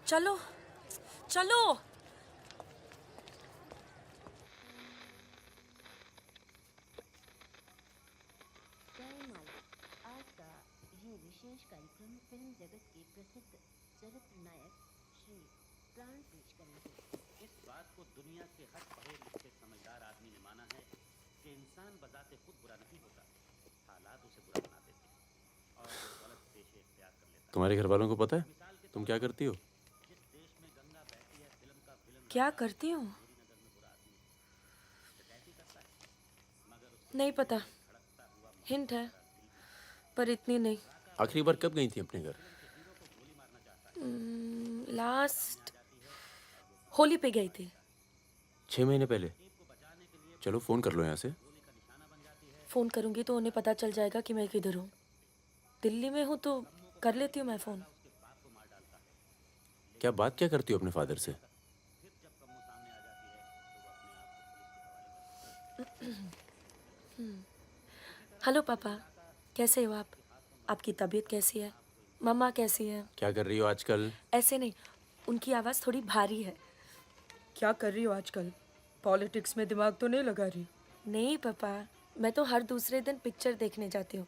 चलो चलो। आज का ये विशेष कार्यक्रम फिल्म जगत के प्रसिद्ध चरित्र नायक श्री प्राण पेश करेंगे। इस बात को दुनिया के हर पढ़े लिखे समझदार आदमी ने माना है कि इंसान बजाते खुद बुरा नहीं होता, हालात उसे बुरा बना देते हैं और वो गलत पेशे इख्तियार कर लेता है। तुम्हारे घर वालों को पता है तुम क्या करती हो? क्या करती हूँ? नहीं पता, हिंट है पर इतनी नहीं। आखिरी बार कब गई थी अपने घर? लास्ट होली पे गई थी। 6 महीने पहले। चलो फोन कर लो यहाँ से। फोन करूंगी तो उन्हें पता चल जाएगा कि मैं किधर हूँ। दिल्ली में हूँ तो कर लेती हूँ मैं फोन। क्या बात क्या करती हो अपने फादर से? हेलो पापा, कैसे हो आप? आपकी तबीयत कैसी है? मम्मा कैसी है? क्या कर रही हो आजकल? ऐसे नहीं, उनकी आवाज़ थोड़ी भारी है। क्या कर रही हो आजकल? पॉलिटिक्स में दिमाग तो नहीं लगा रही? नहीं पापा, मैं तो हर दूसरे दिन पिक्चर देखने जाती हूँ।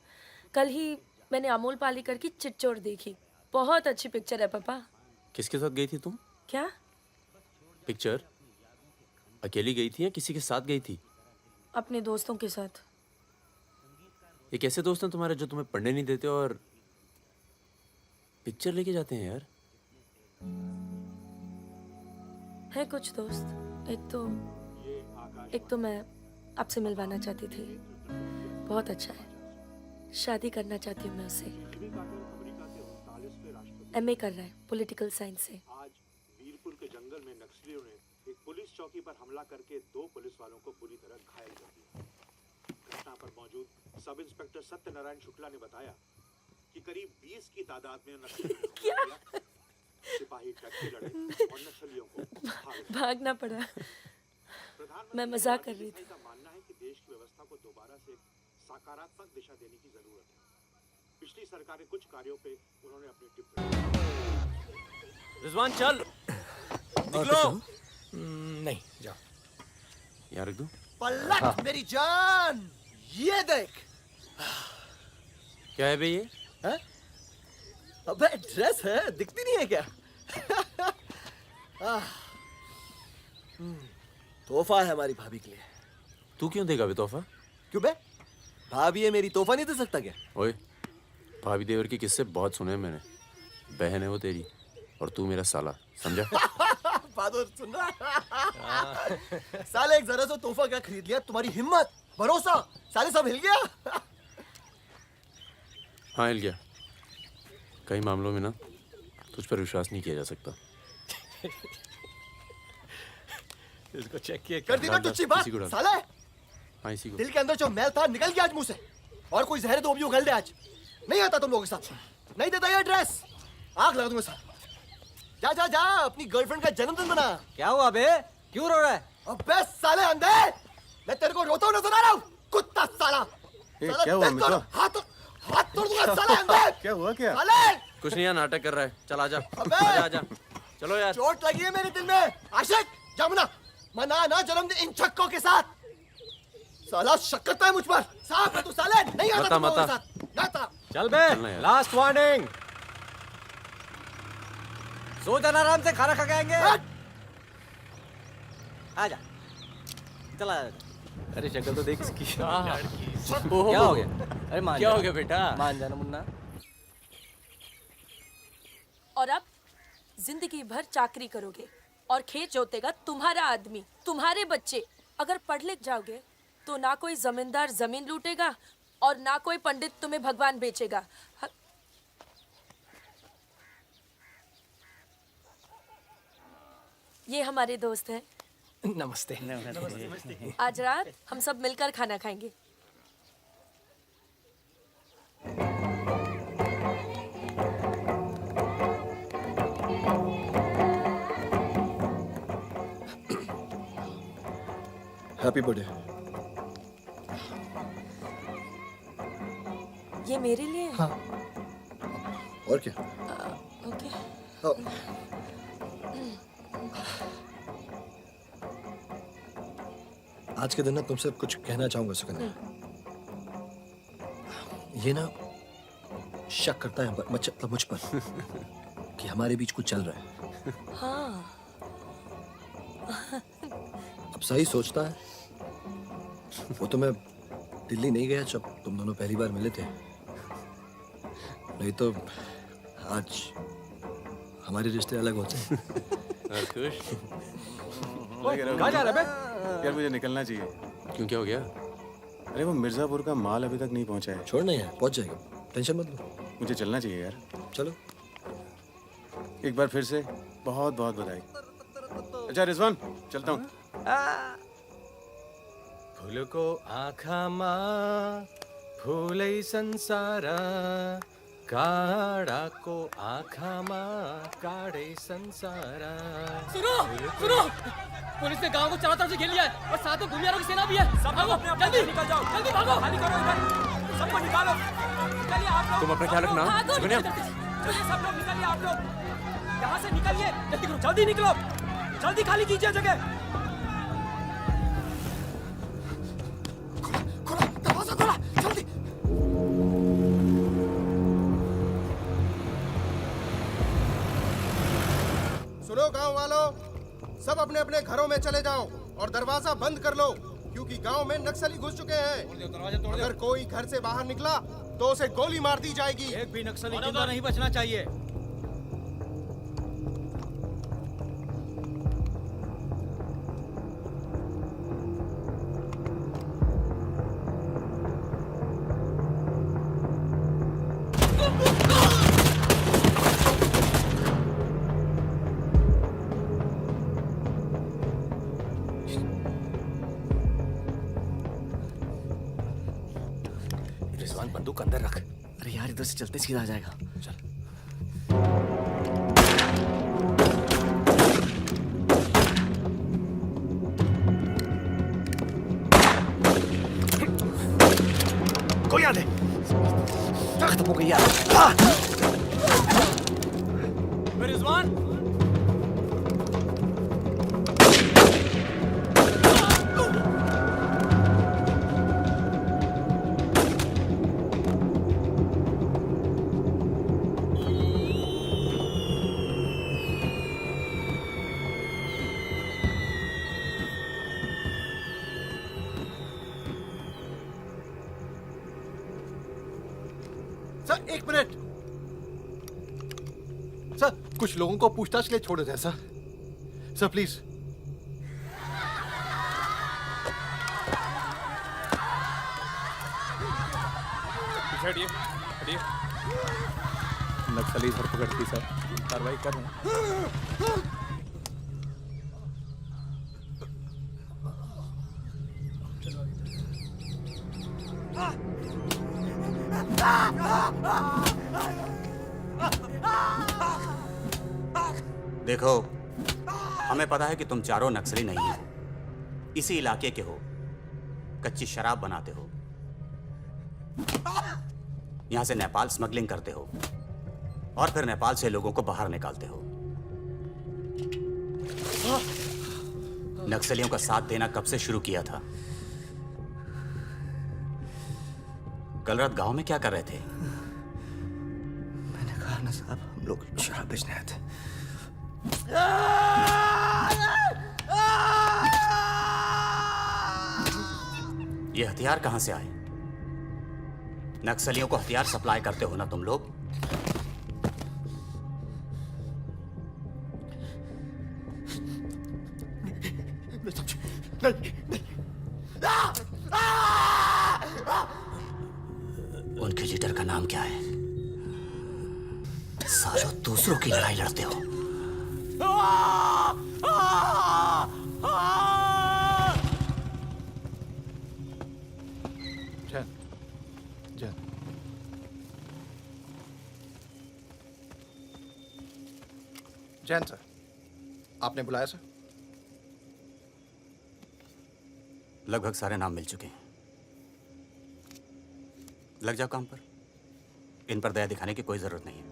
कल ही मैंने अमोल पालेकर की चिट्चोर देखी। बहुत अच्छी पिक्चर है पापा। किसके साथ गई थी तुम? क्या? पिक्चर अकेली गई थी या किसी के साथ गई थी? अपने दोस्तों के साथ। ये कैसे दोस्त हैं तुम्हारे जो तुम्हें पढ़ने नहीं देते और पिक्चर लेके जाते हैं यार? है कुछ दोस्त। एक तो मैं आपसे मिलवाना चाहती थी। बहुत अच्छा है। शादी करना चाहती हूँ मैं उससे। MA कर रहा है पॉलिटिकल साइंस से। आज वीरपुर के जंगल में नक्सलियों ने एक पुलिस चौकी पर हमला करके 2 पुलिस वालों को बुरी तरह घायल कर दिया। घटना पर मौजूद सब इंस्पेक्टर सत्यनारायण शुक्ला ने बताया कि करीब 20 की तादाद में नक्सली सिपाही टक्के लड़े और नक्सलियों को भागना पड़ा। मैं मजाक कर रही थी। का मानना है कि देश की व्यवस्था को दोबारा से सकारात्मक दिशा देने की जरूरत है। पिछली सरकार के कुछ कार्यों पे उन्होंने अपनी टिप्पणी। रिजवान चल निकलो। नहीं जाओ। यहाँ रख दूं? पलट मेरी जान, ये देख। क्या है बे ये? है? अबे ड्रेस है, दिखती नहीं है क्या? तोहफा है हमारी भाभी के लिए। तू क्यों देगा बे तोहफा? क्यों बे? भाभी है मेरी, तोहफा नहीं दे सकता क्या? ओए, भाभी देवर के किस्से बहुत सुने हैं मैंने। बहन है वो तेरी और तू मेरा साला, समझा? बहादुर सुन रहा? साले एक जरा सा तोहफा क्या खरीद लिया? तुम्हारी हिम्मत, भरोसा, साले सब हिल गया। हाँ हिल गया। कई मामलों में ना तुझ पर विश्वास नहीं किया जा सकता। इसको चेक किए कर दी ना तुझी बात, साले। हाँ इसी को। दिल के अंदर जो मैल था निकल गया आज मुंह से। और कोई जहर दो भी उगल दे आज। नहीं आता तुम लोगों के साथ। नहीं देता ये ड्रेस, आग लगा दूंगा साथ। जा जा जा, अपनी गर्लफ्रेंड का जन्मदिन मना। क्या हुआ बे? क्यों रो रहा है? अबे साले अंधे, मैं तेरे को रोता हुआ नजर आ रहा हूँ, कुत्ता साला। क्या हुआ मित्रा? हाथ तोड़ दूंगा साले अंधे। क्या हुआ क्या? साले कुछ नहीं यार, नाटक कर रहा है। चल आजा। अबे आजा आजा। चलो यार। चोट लगी है मेरे दिल में। आशिक जमुना, मना ना जन्मदिन इन छक्कों के साथ। साला शक करता है मुझ पर। साफ है तू साले, नहीं आता तुम लोगों के साथ। नाता। चल बे, लास्ट वार्निंग। सो जाना आराम से, खाना खा के आएंगे। आजा, चला। अरे शक्ल तो देख इसकी। क्या हो गया? अरे मान क्या जा। हो गया बेटा? मान जाना मुन्ना। और अब जिंदगी भर चाकरी करोगे और खेत जोतेगा तुम्हारा आदमी, तुम्हारे बच्चे। अगर पढ़ लिख जाओगे तो ना कोई जमींदार जमीन लूटेगा और ना कोई पंडित तुम्हें भगवान बेचेगा। ये हमारे दोस्त हैं। नमस्ते। आज रात हम सब मिलकर खाना खाएंगे। Happy birthday. ये मेरे लिए है? हाँ। और क्या? ओके। आज के दिन ना तुमसे कुछ कहना चाहूंगा सुकन्या। ये ना शक करता है मतलब मुझ पर कि हमारे बीच कुछ चल रहा है। हाँ। अब सही सोचता है। वो तो मैं दिल्ली नहीं गया जब तुम दोनों पहली बार मिले थे। नहीं तो आज हमारे रिश्ते अलग होते हैं। खुश? कहाँ जा रहा है बे? यार मुझे निकलना चाहिए। क्यों, क्या हो गया? अरे वो मिर्जापुर का माल अभी तक नहीं पहुंचा है। छोड़ना यार, पहुंच जाएगा, टेंशन मत लो। मुझे चलना चाहिए यार। चलो। एक बार फिर से बहुत बहुत बधाई। अच्छा रिजवान, चलता हूँ। फूल को आखा मा फूलै संसार, काड़ा को आखा मा काड़े संसार। सुनो सुनो, पुलिस ने गांव को चारों तरफ से घेर लिया है और साथ में भूमियारों की सेना भी है। सब भागो, जल्दी निकल जाओ, जल्दी भागो, खाली करो इधर, सबको निकालो। चलिए आप लोग, तुम अपना ख्याल रखना। सुकन्या, चलिए सब लोग निकलिए, आप लोग यहाँ से निकलिए, जल्दी करो, जल्दी निकलो, जल्दी खाली कीजिए जगह। दरवाजा खोला, जल्दी। सुनो गांव वालों, सब अपने अपने घरों में चले जाओ और दरवाजा बंद कर लो, क्योंकि गांव में नक्सली घुस चुके हैं। अगर कोई घर से बाहर निकला तो उसे गोली मार दी जाएगी। एक भी नक्सली जिंदा नहीं बचना चाहिए। अबे यार इधर से चलते सीधा आ जाएगा। चल। कोई आ दे। खत्म हो गई यार। Rizwan sir 1 minute. सर कुछ लोगों को पूछताछ के लिए छोड़ देते हैं सर। Sir please. हटिए हटिए। नक्सली धरपकड़ की सर, कार्रवाई कर रहे हैं। देखो, हमें पता है कि तुम चारों नक्सली नहीं हो, इसी इलाके के हो, कच्ची शराब बनाते हो, यहां से नेपाल स्मगलिंग करते हो और फिर नेपाल से लोगों को बाहर निकालते हो। नक्सलियों का साथ देना कब से शुरू किया था? कल रात गांव में क्या कर रहे थे? मैंने कहा ना साहब, हम लोग शराब बेचने आए थे। ये हथियार कहां से आए? नक्सलियों को हथियार सप्लाई करते हो ना तुम लोग? उनके लीडर का नाम क्या है? सालों दूसरों की लड़ाई लड़ते हो। जैन, जैन। जैन सर, आपने बुलाया सर? लगभग सारे नाम मिल चुके हैं। लग जाओ काम पर। इन पर दया दिखाने की कोई जरूरत नहीं है।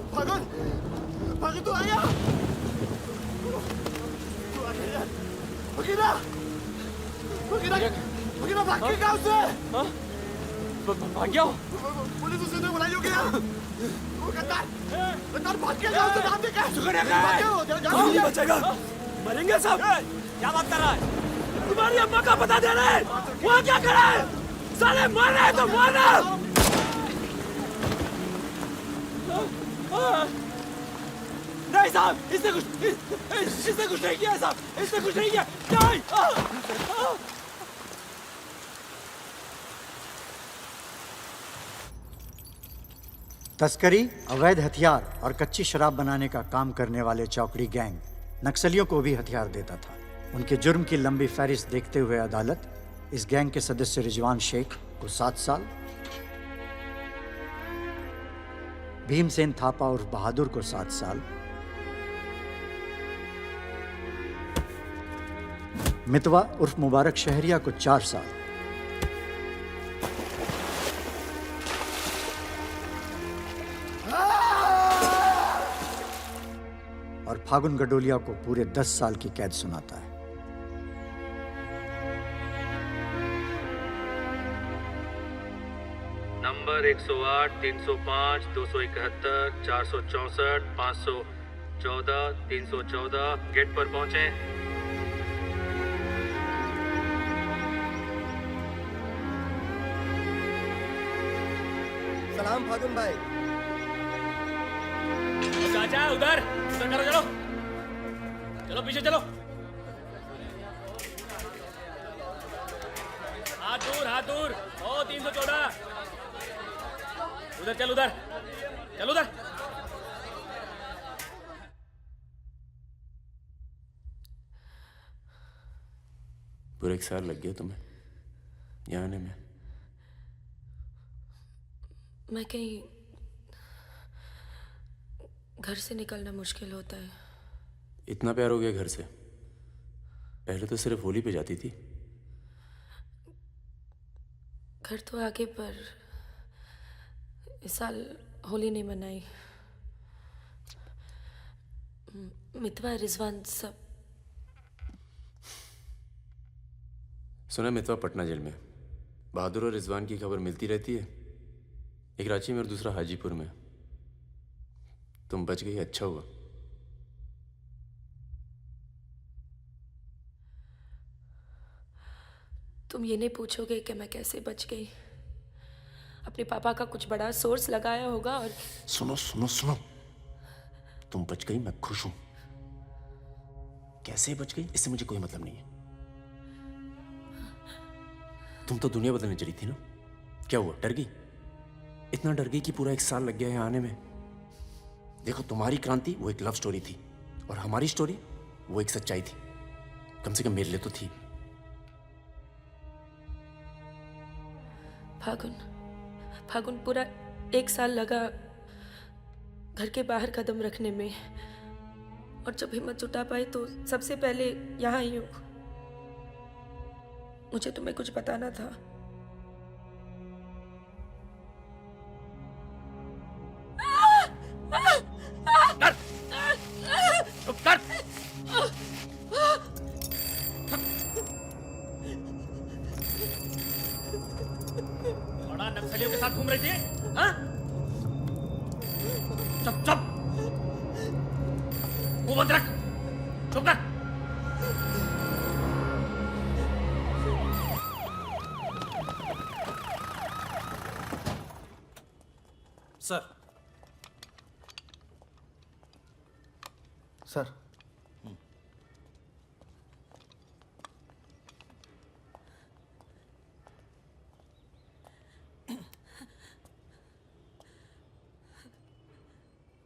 भागो, तू आया? तू आ गया? भगीना! भगीना! भगीना भाग के गाँव से! भाग गया? पुलिस उसे ने बुलाई हो गया? वो गद्दार भाग के गाँव से नाम देखा? सुगड़िया कहाँ है? नहीं बचेगा। मरेंगे सब। क्या बात कर रहा है? तुम्हारी अम्मा का पता दे रहे हैं। वहाँ क्या कर रहा है? साले मार रहे हैं तो मारना। नहीं साहब, इसने कुछ नहीं किया साहब, इसने कुछ नहीं किया। नहीं। तस्करी, अवैध हथियार और कच्ची शराब बनाने का काम करने वाले चौकड़ी गैंग नक्सलियों को भी हथियार देता था। उनके जुर्म की लंबी फहरिस्त देखते हुए अदालत इस गैंग के सदस्य रिजवान शेख को 7 साल, भीमसेन थापा उर्फ बहादुर को 7 साल, मितवा उर्फ मुबारक शहरिया को 4 साल और फागुन गडोलिया को पूरे 10 साल की कैद सुनाता है। नंबर 108 305 271 464 514 314 गेट पर पहुंचे। सलाम फागुन भाई। चाचा उधर करो, चलो चलो पीछे चलो। हाथ दूर। ओ 314 उधर चल, उधर। पूरा 1 साल लग गया तुम्हें यहाँ आने में। मैं कहीं घर से निकलना मुश्किल होता है। इतना प्यार हो गया घर से? पहले तो सिर्फ होली पे जाती थी। घर तो आगे, पर इस साल होली नहीं मनाई। मितवा रिजवान सब। सुना मितवा पटना जेल में। बहादुर और रिजवान की खबर मिलती रहती है, एक रांची में और दूसरा हाजीपुर में। तुम बच गई, अच्छा हुआ। तुम ये नहीं पूछोगे कि मैं कैसे बच गई? अपने पापा का कुछ बड़ा सोर्स लगाया होगा और सुनो, तुम बच गई, मैं खुश हूं। कैसे बच गई इससे मुझे कोई मतलब नहीं है। तुम तो दुनिया बदलने चली थी ना, क्या हुआ, डर गई? इतना डर गई कि पूरा 1 साल लग गया है आने में। देखो, तुम्हारी क्रांति वो एक लव स्टोरी थी और हमारी स्टोरी वो एक सच्चाई थी। कम से कम मेरे लिए तो थी। फागुन पूरा 1 साल लगा घर के बाहर कदम रखने में, और जब हिम्मत जुटा पाई तो सबसे पहले यहाँ आई हूँ। मुझे तुम्हें कुछ बताना था। बड़ा नक्सलियों के साथ घूम रही थी, हाँ? चुप मुंह बंद रख, चुप कर। Sir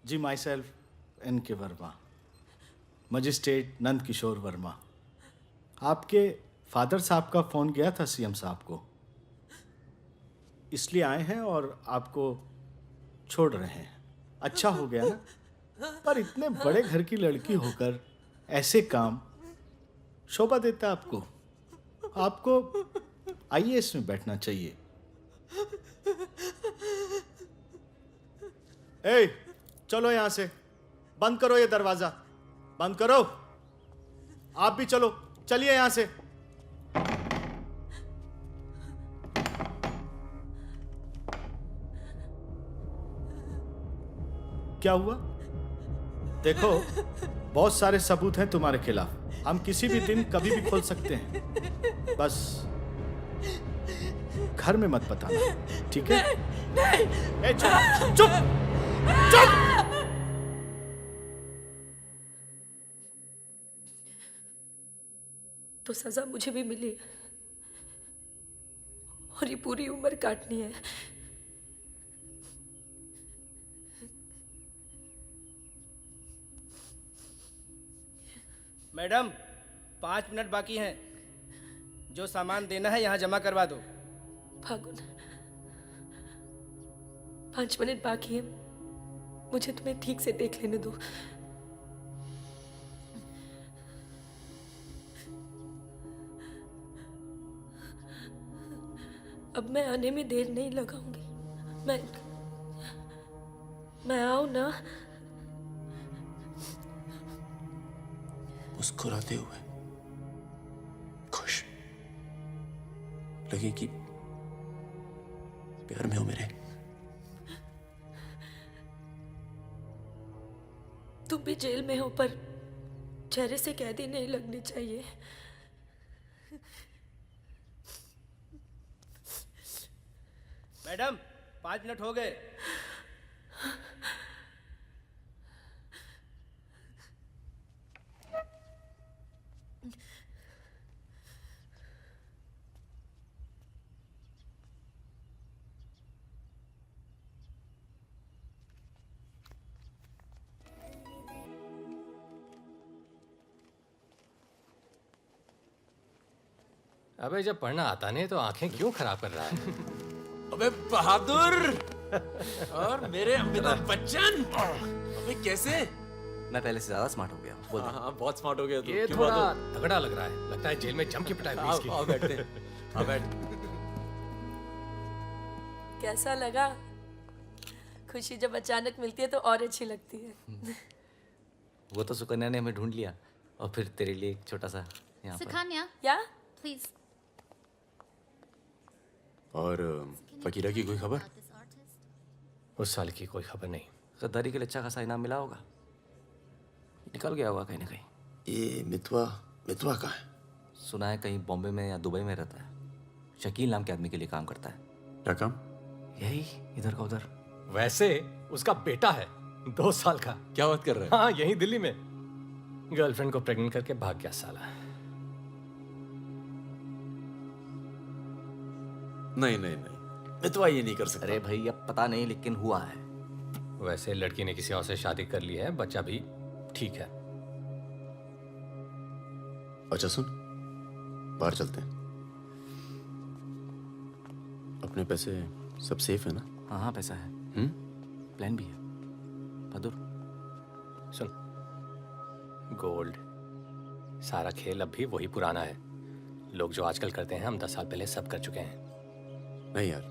ji, myself N.K. Verma, magistrate Nand Kishore Verma. आपके फादर साहब का फ़ोन गया था सीएम साहब को, इसलिए आए हैं और आपको छोड़ रहे हैं। अच्छा हो गया ना, पर इतने बड़े घर की लड़की होकर ऐसे काम शोभा देता आपको। आपको IAS में बैठना चाहिए। ए, चलो यहां से, बंद करो ये दरवाजा, बंद करो। आप भी चलो, चलिए यहां से। क्या हुआ? देखो, बहुत सारे सबूत हैं तुम्हारे खिलाफ। हम किसी भी दिन कभी भी खोल सकते हैं। बस घर में मत बताना, ठीक है? ए, चुप चुप चुप। तो सजा मुझे भी मिली और ये पूरी उम्र काटनी है। मैडम, 5 मिनट बाकी हैं। जो सामान देना है यहाँ जमा करवा दो। फागुन, 5 मिनट बाकी है, मुझे तुम्हें ठीक से देख लेने दो। अब मैं आने में देर नहीं लगाऊंगी। मैं आऊं ना? मुस्कुराते हुए, खुश, लगे कि प्यार में हो मेरे। तुम भी जेल में हो, पर चेहरे से कैदी नहीं लगनी चाहिए। मैडम 5 मिनट हो गए। अबे जब पढ़ना आता नहीं तो आंखें क्यों खराब कर रहा है? अबे बहादुर और मेरे अमिताभ बच्चन, अबे कैसे? मैं पहले से ज्यादा स्मार्ट हो गया। बोल दे। हाँ बहुत स्मार्ट हो गया तू। ये क्यों थोड़ा बहादुर? तगड़ा लग रहा है। लगता है जेल में जम के पिटाई हुई इसकी। आओ बैठते हैं। आओ बैठ। कैसा लगा? खुशी जब अचानक मिलती है तो और अच्छी लगती है। वो तो सुकन्या ने हमें ढूंढ लिया और फिर तेरे लिए एक छोटा सा यहाँ पर। सुकन्या, या प्लीज। और फकीरा की कोई खबर? उस साल की कोई खबर नहीं। गद्दारी के लिए अच्छा खासा इनाम मिला होगा, निकल गया होगा कहीं ना कहीं। ये मितवा कहाँ है? सुना है कहीं बॉम्बे में या दुबई में रहता है। शकील नाम के आदमी के लिए काम करता है। क्या काम? यही इधर का उधर। वैसे उसका बेटा है 2 साल का। क्या बात कर रहा है? हाँ यहीं दिल्ली में। गर्लफ्रेंड को प्रेग्नेंट करके भाग गया साला। नहीं मितवा ये नहीं कर सकता। अरे भाई अब पता नहीं, लेकिन हुआ है। वैसे लड़की ने किसी और से शादी कर ली है, बच्चा भी ठीक है। अच्छा सुन, बाहर चलते हैं। अपने पैसे सब सेफ है ना? हाँ पैसा है। प्लान भी है। बहादुर सुन, गोल्ड सारा खेल अब भी वही पुराना है। लोग जो आजकल करते हैं हम 10 साल पहले सब कर चुके हैं। नहीं यार,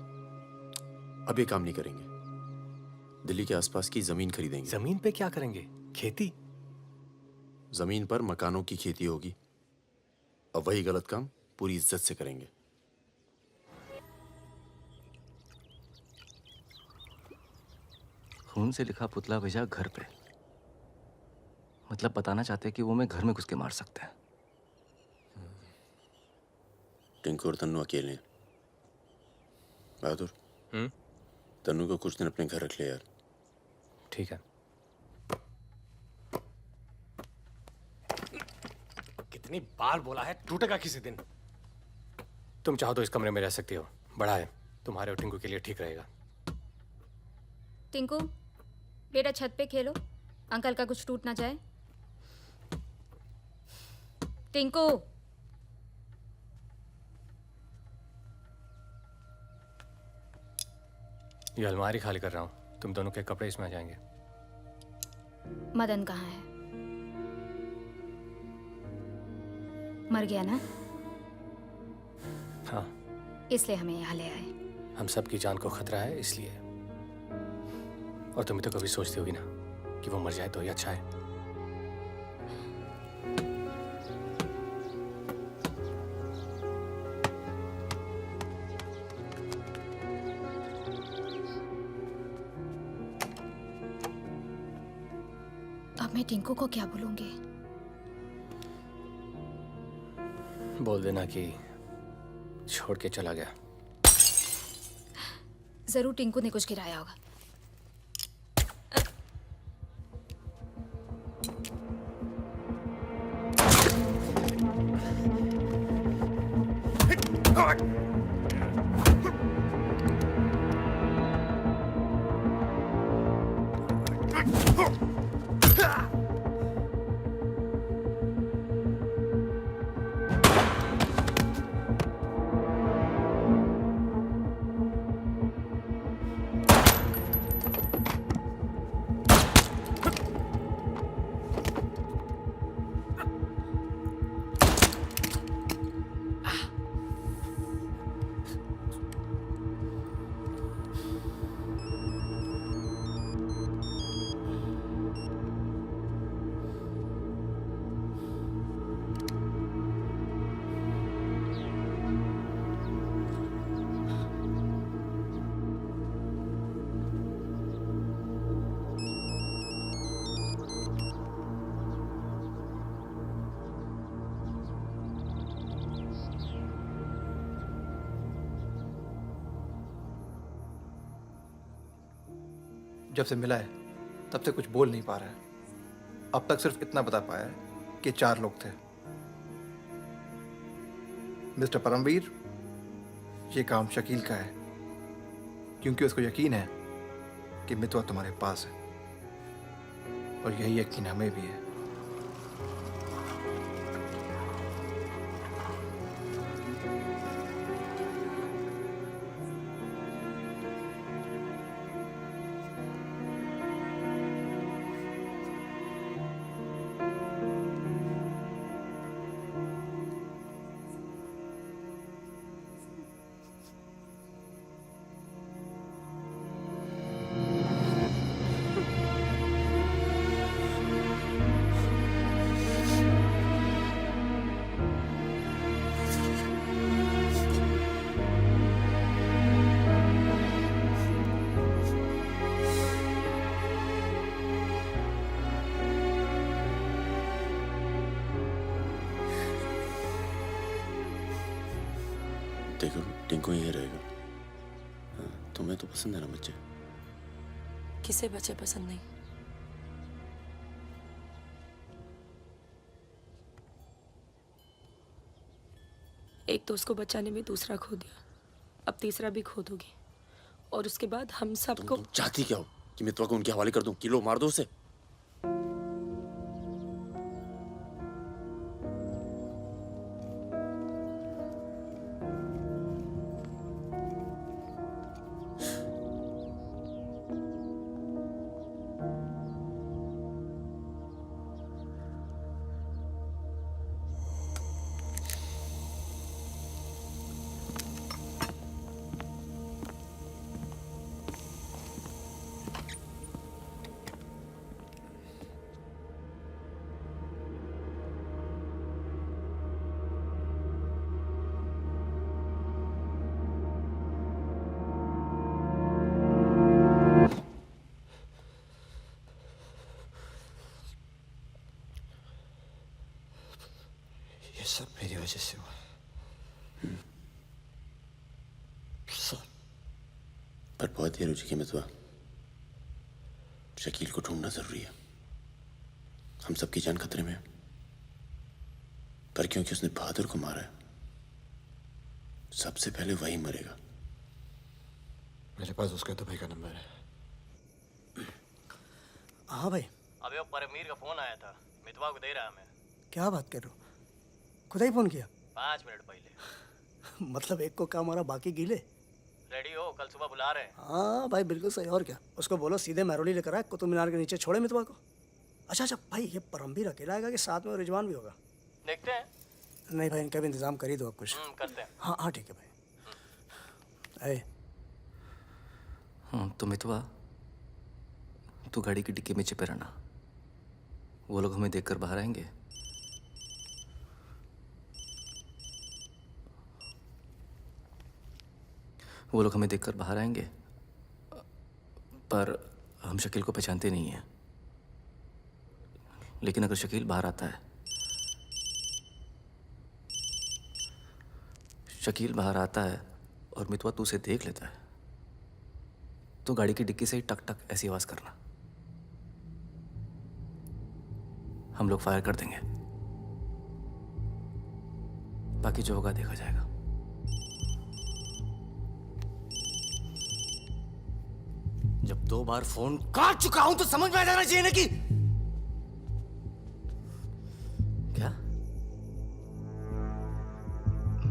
अब ये काम नहीं करेंगे। दिल्ली के आसपास की जमीन खरीदेंगे। जमीन पे क्या करेंगे? खेती? जमीन पर मकानों की खेती होगी और वही गलत काम पूरी इज्जत से करेंगे। खून से लिखा पुतला भेजा घर पे, मतलब बताना चाहते हैं कि वो मैं घर में घुस के मार सकते हैं। टिंकू और तन्नू अकेले हैं। बहादुर, तन्नू को कुछ दिन अपने घर रख ले यार। ठीक है। कितनी बार बोला है, टूटेगा किसी दिन। तुम चाहो तो इस कमरे में रह सकती हो, बड़ा है, तुम्हारे और टिंकू के लिए ठीक रहेगा। टिंकू बेटा छत पे खेलो, अंकल का कुछ टूट ना जाए। टिंकू ये अलमारी खाली कर रहा हूँ, तुम दोनों के कपड़े इसमें आ जाएंगे। मदन कहाँ है? मर गया ना? हाँ, इसलिए हमें यहाँ ले आए। हम सबकी जान को खतरा है इसलिए। और तुम तो कभी सोचती होगी ना कि वो मर जाए तो ही अच्छा है। अब मैं टिंकू को क्या बोलूंगी? बोल देना कि छोड़ के चला गया। जरूर टिंकू ने कुछ गिराया होगा। जब से मिला है तब से कुछ बोल नहीं पा रहा है। अब तक सिर्फ इतना बता पाया है कि 4 लोग थे। मिस्टर परमवीर, ये काम शकील का है, क्योंकि उसको यकीन है कि मितवा तुम्हारे पास है, और यही यकीन हमें भी है। देखो टिंकू यही रहेगा। हाँ, तुम्हें तो पसंद है ना बच्चे? किसे बच्चे पसंद नहीं? एक तो उसको बचाने में दूसरा खो दिया, अब तीसरा भी खो दोगी, और उसके बाद हम सबको। तुम चाहती क्या हो कि मितवा को उनके हवाले कर दूं? किलो मार दो उसे। ये सब मेरी वजह से हुआ। सब। पर बहुत देर हो चुकी है मितवा। शकील को ढूंढना जरूरी है। हम सबकी जान खतरे में है, पर क्योंकि उसने बहादुर को मारा है, सबसे पहले वही मरेगा। मेरे पास उसका दुबई का नंबर है। हाँ भाई। अबे वो परमीर का फोन आया था, मितवा को दे रहा मैं। क्या बात कर रहे हो? खुदा ही फोन किया? 5 मिनट पहले। मतलब एक को काम और बाकी गीले। रेडी हो, कल सुबह बुला रहे हैं। हाँ भाई बिल्कुल सही। और क्या, उसको बोलो सीधे महरौली लेकर आए, कुतुब मीनार के नीचे छोड़े मितवा को। अच्छा भाई, ये परमवीर अकेला आएगा कि साथ में रिजवान भी होगा? देखते हैं। नहीं भाई, इनका भी इंतजाम कर ही दो आप कुछ। करते हैं। हाँ हाँ ठीक है भाई। तो मितवा, तू गाड़ी की डिक्की में छिपे रहना। वो लोग हमें देखकर बाहर आएंगे। वो लोग हमें देखकर बाहर आएंगे, पर हम शकील को पहचानते नहीं हैं। लेकिन अगर शकील बाहर आता है, शकील बाहर आता है और मितवा तू उसे देख लेता है, तो गाड़ी की डिक्की से ही टक टक ऐसी आवाज करना। हम लोग फायर कर देंगे, बाकी जो होगा देखा जाएगा। जब 2 बार फोन काट चुका हूं तो समझ में आ जाना चाहिए ना कि क्या।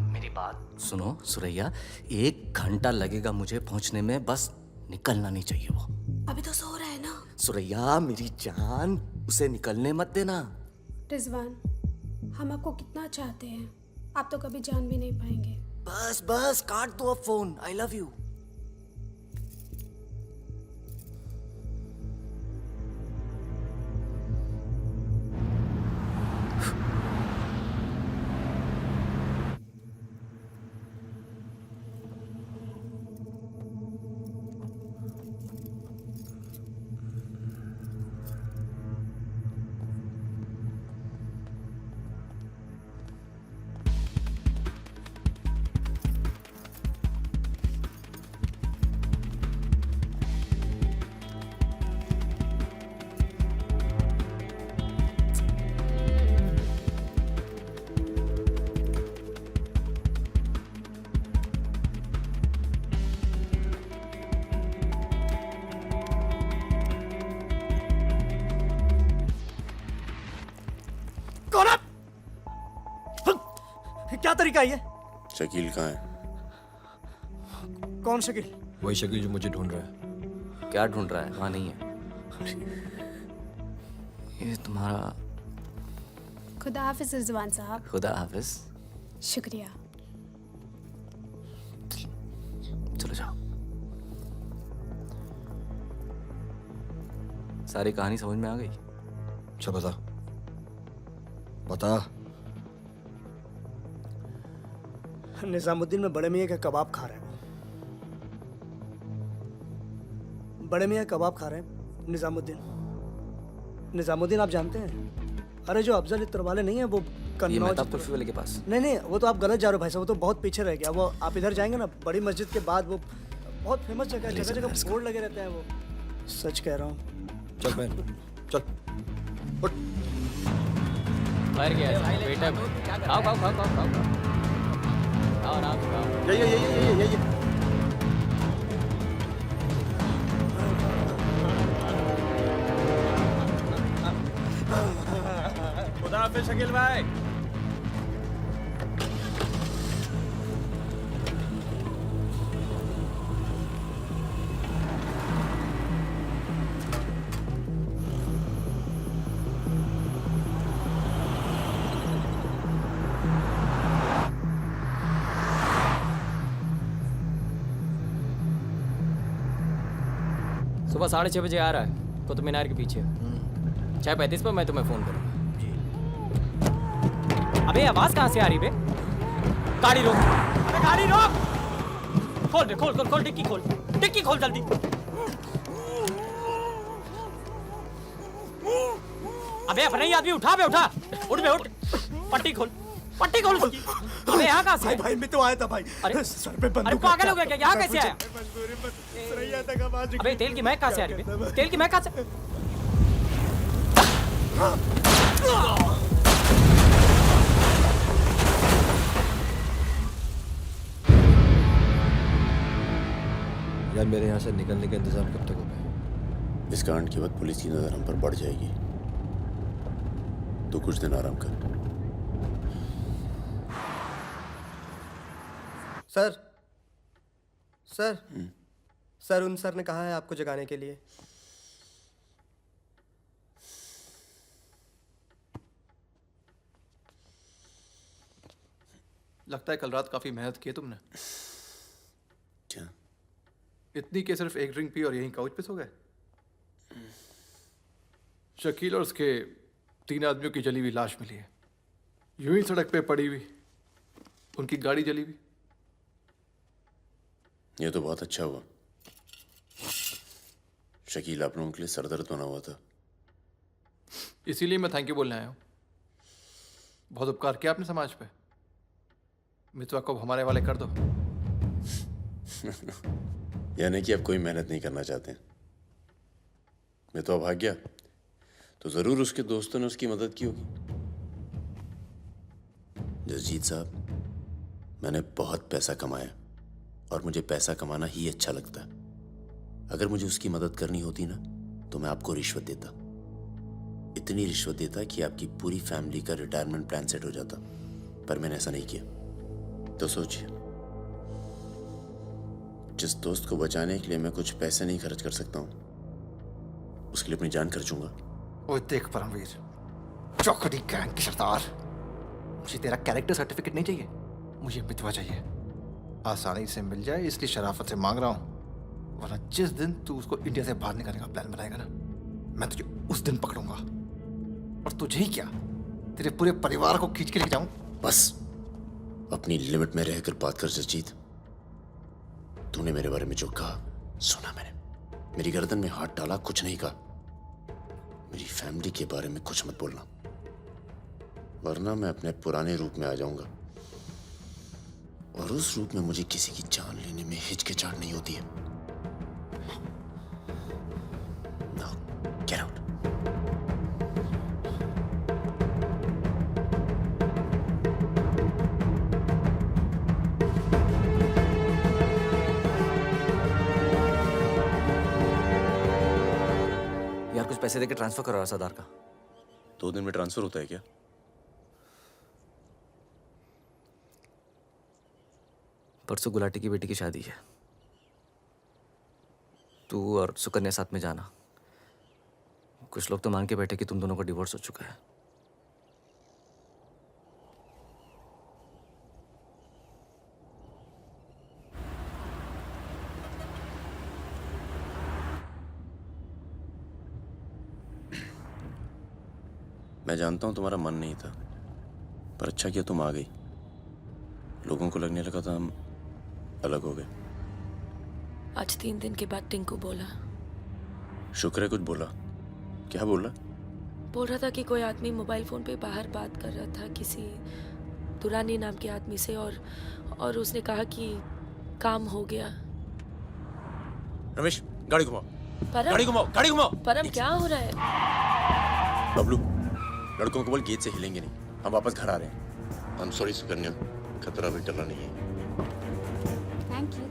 मेरी बात सुनो सुरैया, 1 घंटा लगेगा मुझे पहुंचने में, बस निकलना नहीं चाहिए वो। अभी तो सो रहा है ना। सुरैया मेरी जान, उसे निकलने मत देना। रिजवान, हम आपको कितना चाहते हैं, आप तो कभी जान भी नहीं पाएंगे। बस बस काट दो अब फोन। I love you. कौन है? क्या तरीका है ये? शकील कहाँ है? कौन शकील? वही शकील जो मुझे ढूंढ रहा है। क्या ढूंढ रहा है? वहाँ नहीं है। ये तुम्हारा। खुदा हाफिज रिजवान साहब। खुदा हाफिज। शुक्रिया। चलो जाओ। सारी कहानी समझ में आ गई? अच्छा बता बता। निजामुद्दीन में बड़े मियाँ का कबाब खा रहे हैं। बड़े मियाँ कबाब खा रहे हैं। निजामुद्दीन आप जानते हैं? अरे जो अफजल इत्र वाले नहीं है वो ये कन्नौज। मेहताब कुल्फी वाले के पास। नहीं वो तो आप गलत जा रहे हो भाई साहब, वो तो बहुत पीछे रह गया। वो आप इधर जाएंगे ना, बड़ी मस्जिद के बाद वो बहुत फेमस जगह है, जगह जगह बोर्ड लगे रहते हैं। वो सच कह रहा हूँ। चल बहन चल उठ। मर गया बेटा। खाओ खाओ खाओ खाओ खाओ खाओ आराम से खाओ। ये खुदा हाफिज शकील भाई। सुबह 6:30 बजे आ रहा है कुतुब मीनार के पीछे। 6:35 पर मैं तुम्हें फोन करूंगा। अबे आवाज कहाँ से आ रही बे? गाड़ी रोक। अबे गाड़ी रोक। खोल बे, खोल खोल खोल, डिक्की खोल, डिक्की खोल जल्दी। अबे अपने ही आदमी उठा बे, उठा। उठ बे उठ। पट्टी खोल, पट्टी खोल उसकी। अबे यहाँ कहाँ से? भाई मैं तो आया था भाई। अरे सर पे अरे बंदूक। पागल हो गया क्या? यहाँ कैसे आया? सरैया तक आवाज। अबे तेल की महक कहाँ से आ रही बे? तेल की महक कहाँ से? यार मेरे यहाँ से निकलने का इंतजाम कब तक हो पाए? इस कांड के बाद पुलिस की नजर हम पर बढ़ जाएगी, तो कुछ दिन आराम कर। सर सर उन सर ने कहा है आपको जगाने के लिए। लगता है कल रात काफी मेहनत की है तुमने। क्या? इतनी कि सिर्फ एक ड्रिंक पी और यहीं काउच पे सो गए? शकील और उसके 3 आदमियों की जली हुई लाश मिली है, यूं ही सड़क पे पड़ी हुई। उनकी गाड़ी जली हुई। ये तो बहुत अच्छा हुआ। शकील आप लोगों के लिए सरदर्द बना हुआ था। इसीलिए मैं थैंक यू बोलने आया हूँ। बहुत उपकार किया आपने समाज पे। मितवा को हमारे वाले कर दो। यानी कि आप कोई मेहनत नहीं करना चाहते। मितवा भाग गया तो जरूर उसके दोस्तों ने उसकी मदद की होगी। जसजीत साहब, मैंने बहुत पैसा कमाया और मुझे पैसा कमाना ही अच्छा लगता है। अगर मुझे उसकी मदद करनी होती ना तो मैं आपको रिश्वत देता, इतनी रिश्वत देता कि आपकी पूरी फैमिली का रिटायरमेंट प्लान सेट हो जाता। पर मैंने ऐसा नहीं किया। तो सोचिए, जिस दोस्त को बचाने के लिए मैं कुछ पैसे नहीं खर्च कर सकता हूं, उसके लिए अपनी जान खर्चूंगा। ओए देख परमवीर, चौकड़ी गैंग की सरदार, मुझे तेरा कैरेक्टर सर्टिफिकेट नहीं चाहिए, मुझे मितवा चाहिए। आसानी से मिल जाए इसलिए शराफत से मांग रहा हूँ, वरना जिस दिन तू उसको इंडिया से बाहर निकालने का प्लान बनाएगा ना, मैं तुझे उस दिन पकड़ूंगा। और तुझे ही क्या, तेरे पूरे परिवार को खींच के लेके जाऊं। बस अपनी लिमिट में रहकर बात कर जसजीत। तूने मेरे बारे में जो कहा सुना मैंने, मेरी गर्दन में हाथ डाला, कुछ नहीं कहा। मेरी फैमिली के बारे में कुछ मत बोलना, वरना मैं अपने पुराने रूप में आ जाऊंगा। और उस रूप में मुझे किसी की जान लेने में हिचकिचाहट नहीं होती है। Now, get out. यार कुछ पैसे देके ट्रांसफर करो सरदार का। 2 दिन में ट्रांसफर होता है क्या? परसों गुलाटी की बेटी की शादी है। तू और सुकन्या साथ में जाना। कुछ लोग तो मान के बैठे कि तुम दोनों का डिवोर्स हो चुका है। मैं जानता हूं तुम्हारा मन नहीं था, पर अच्छा किया तुम आ गई। लोगों को लगने लगा था हम अलग हो गए। आज 3 दिन के बाद टिंकू बोला। शुक्र है कुछ बोला। क्या बोला? बोल रहा था कि कोई आदमी मोबाइल फोन पे बाहर बात कर रहा था किसी दुरानी नाम के आदमी से, और उसने कहा कि काम हो गया। रमेश गाड़ी घुमाओ। गाड़ी घुमाओ, गाड़ी घुमाओ। परम क्या हो रहा है? बबलू, लड़कों को बोल गेट से हिलेंगे नहीं, हम वापस घर आ रहे हैं। I'm sorry सुकन्या, खतरा भी टला नहीं है। Thank you.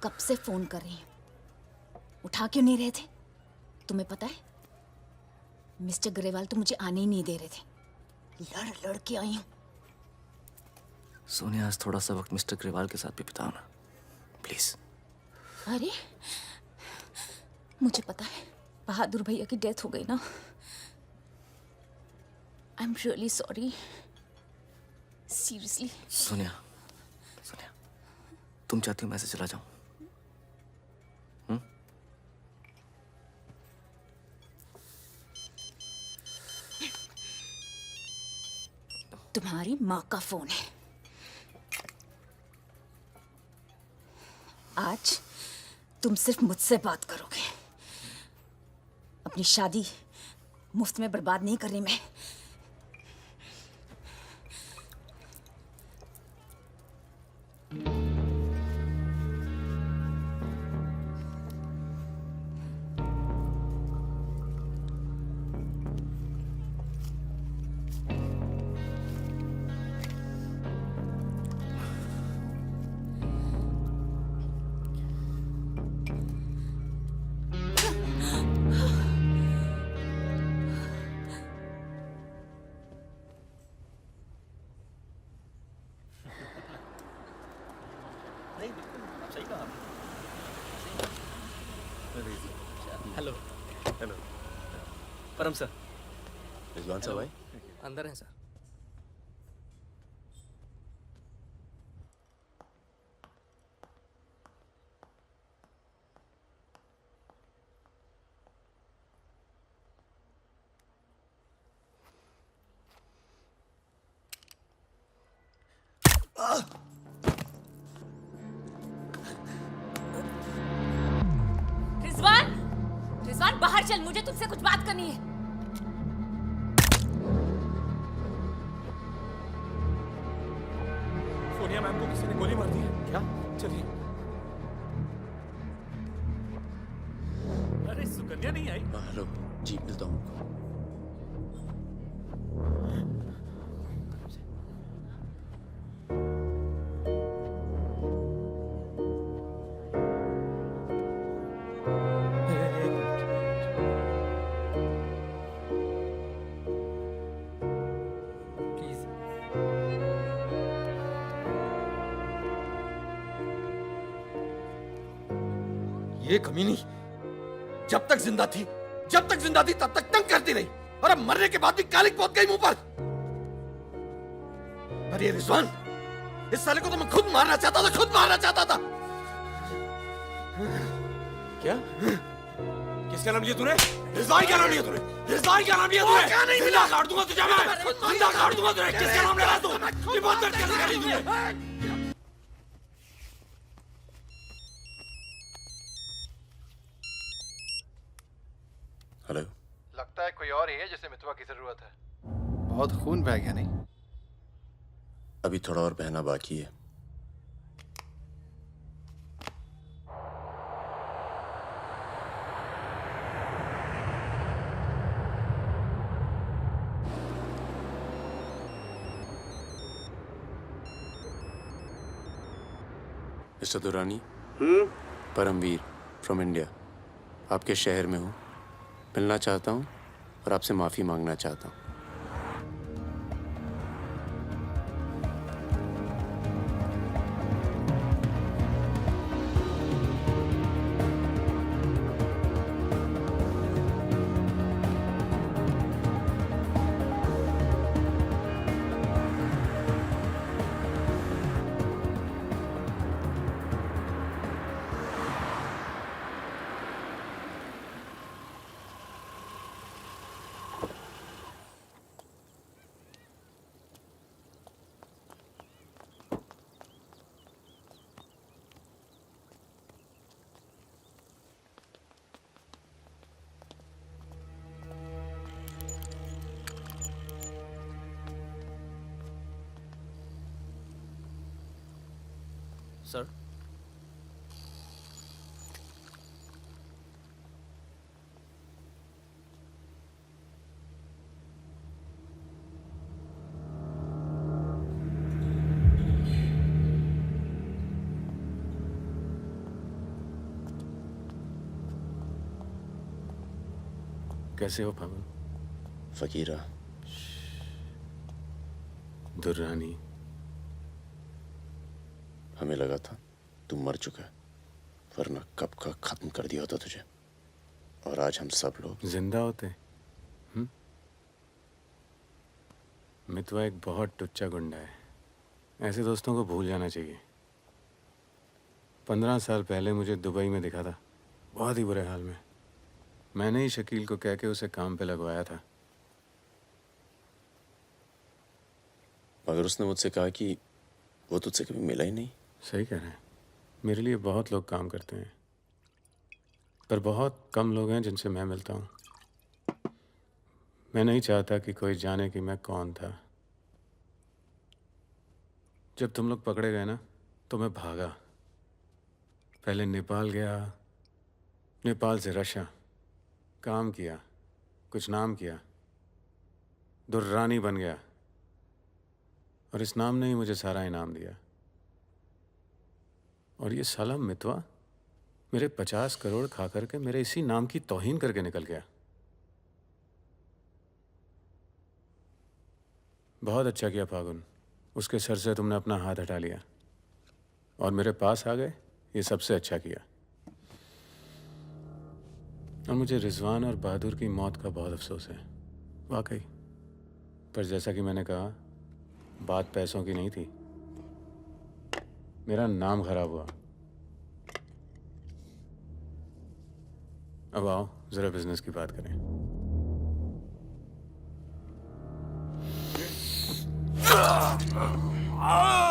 कब से फोन कर रही हूँ, उठा क्यों नहीं रहे थे? तुम्हें पता है मिस्टर ग्रेवाल तो मुझे आने ही नहीं दे रहे थे। लड़ लड़ के आई हूँ। सोनिया, आज थोड़ा सा वक्त मिस्टर ग्रेवाल के साथ भी बिताओ ना, प्लीज। अरे मुझे पता है बहादुर भैया की डेथ हो गई ना। I am really sorry, seriously. Sonia, Sonia, तुम चाहती हो मैं ऐसे चला जाऊं? तुम्हारी माँ का फोन है। आज तुम सिर्फ मुझसे बात करोगे। अपनी शादी मुफ्त में बर्बाद नहीं कर रही मैं। हेलो। हेलो परम सर। रिजवान साहब भाई अंदर हैं सर। रिजवान, रिजवान बाहर चल, मुझे तुझसे कुछ बात करनी है। सोनिया मैम को किसी ने गोली मार दी है। क्या? चलिए। अरे सुकन्या नहीं आई? हेलो जी, मिलता हूँ। ये कमीनी जब तक जिंदा थी तब तक तंग करती रही, और अब मरने के बाद भी कालिक पोत गई मुंह पर। अरे रिजवान, इस साले को तो मैं खुद मारना चाहता था, खुद मारना चाहता था। क्या? किसका नाम लिया तूने? रिजवान क्या नाम लिया तूने? रिजवान क्या नाम लिया तूने? क्या नहीं जिंदा काट दूंगा तुझे मैं, जिंदा काट दूंगा तुझे। किसका नाम ले रहा तू? ये बात दर्द कैसे करी तूने? हेलो। लगता है कोई और ही है जिसे मितवा की जरूरत है। बहुत खून बह गया नहीं? अभी थोड़ा और बहना बाकी है। Mister Durani, Paramveer from India, आपके शहर में हूँ, मिलना चाहता हूँ और आपसे माफ़ी मांगना चाहता हूँ। सर, कैसे हो फागुन? फकीरा, दुर्रानी, हमें लगा था तू मर चुका है, वरना कब का खत्म कर दिया होता तुझे। और आज हम सब लोग जिंदा होते। मितवा एक बहुत टुच्चा गुंडा है, ऐसे दोस्तों को भूल जाना चाहिए। 15 साल पहले मुझे दुबई में दिखा था, बहुत ही बुरे हाल में। मैंने ही शकील को कह के उसे काम पे लगवाया था। मगर उसने मुझसे कहा कि वो तुझसे कभी मिला ही नहीं। सही कह रहे हैं, मेरे लिए बहुत लोग काम करते हैं, पर बहुत कम लोग हैं जिनसे मैं मिलता हूँ। मैं नहीं चाहता कि कोई जाने कि मैं कौन था। जब तुम लोग पकड़े गए ना, तो मैं भागा। पहले नेपाल गया, नेपाल से रशिया, काम किया, कुछ नाम किया, दुर्रानी बन गया, और इस नाम ने ही मुझे सारा इनाम दिया। और ये साला मितवा मेरे 50 करोड़ खा करके मेरे इसी नाम की तौहीन करके निकल गया। बहुत अच्छा किया फागुन, उसके सर से तुमने अपना हाथ हटा लिया और मेरे पास आ गए, ये सबसे अच्छा किया। और मुझे रिजवान और बहादुर की मौत का बहुत अफसोस है, वाकई। पर जैसा कि मैंने कहा, बात पैसों की नहीं थी, मेरा नाम खराब हुआ। अब आओ जरा बिजनेस की बात करें। Ah!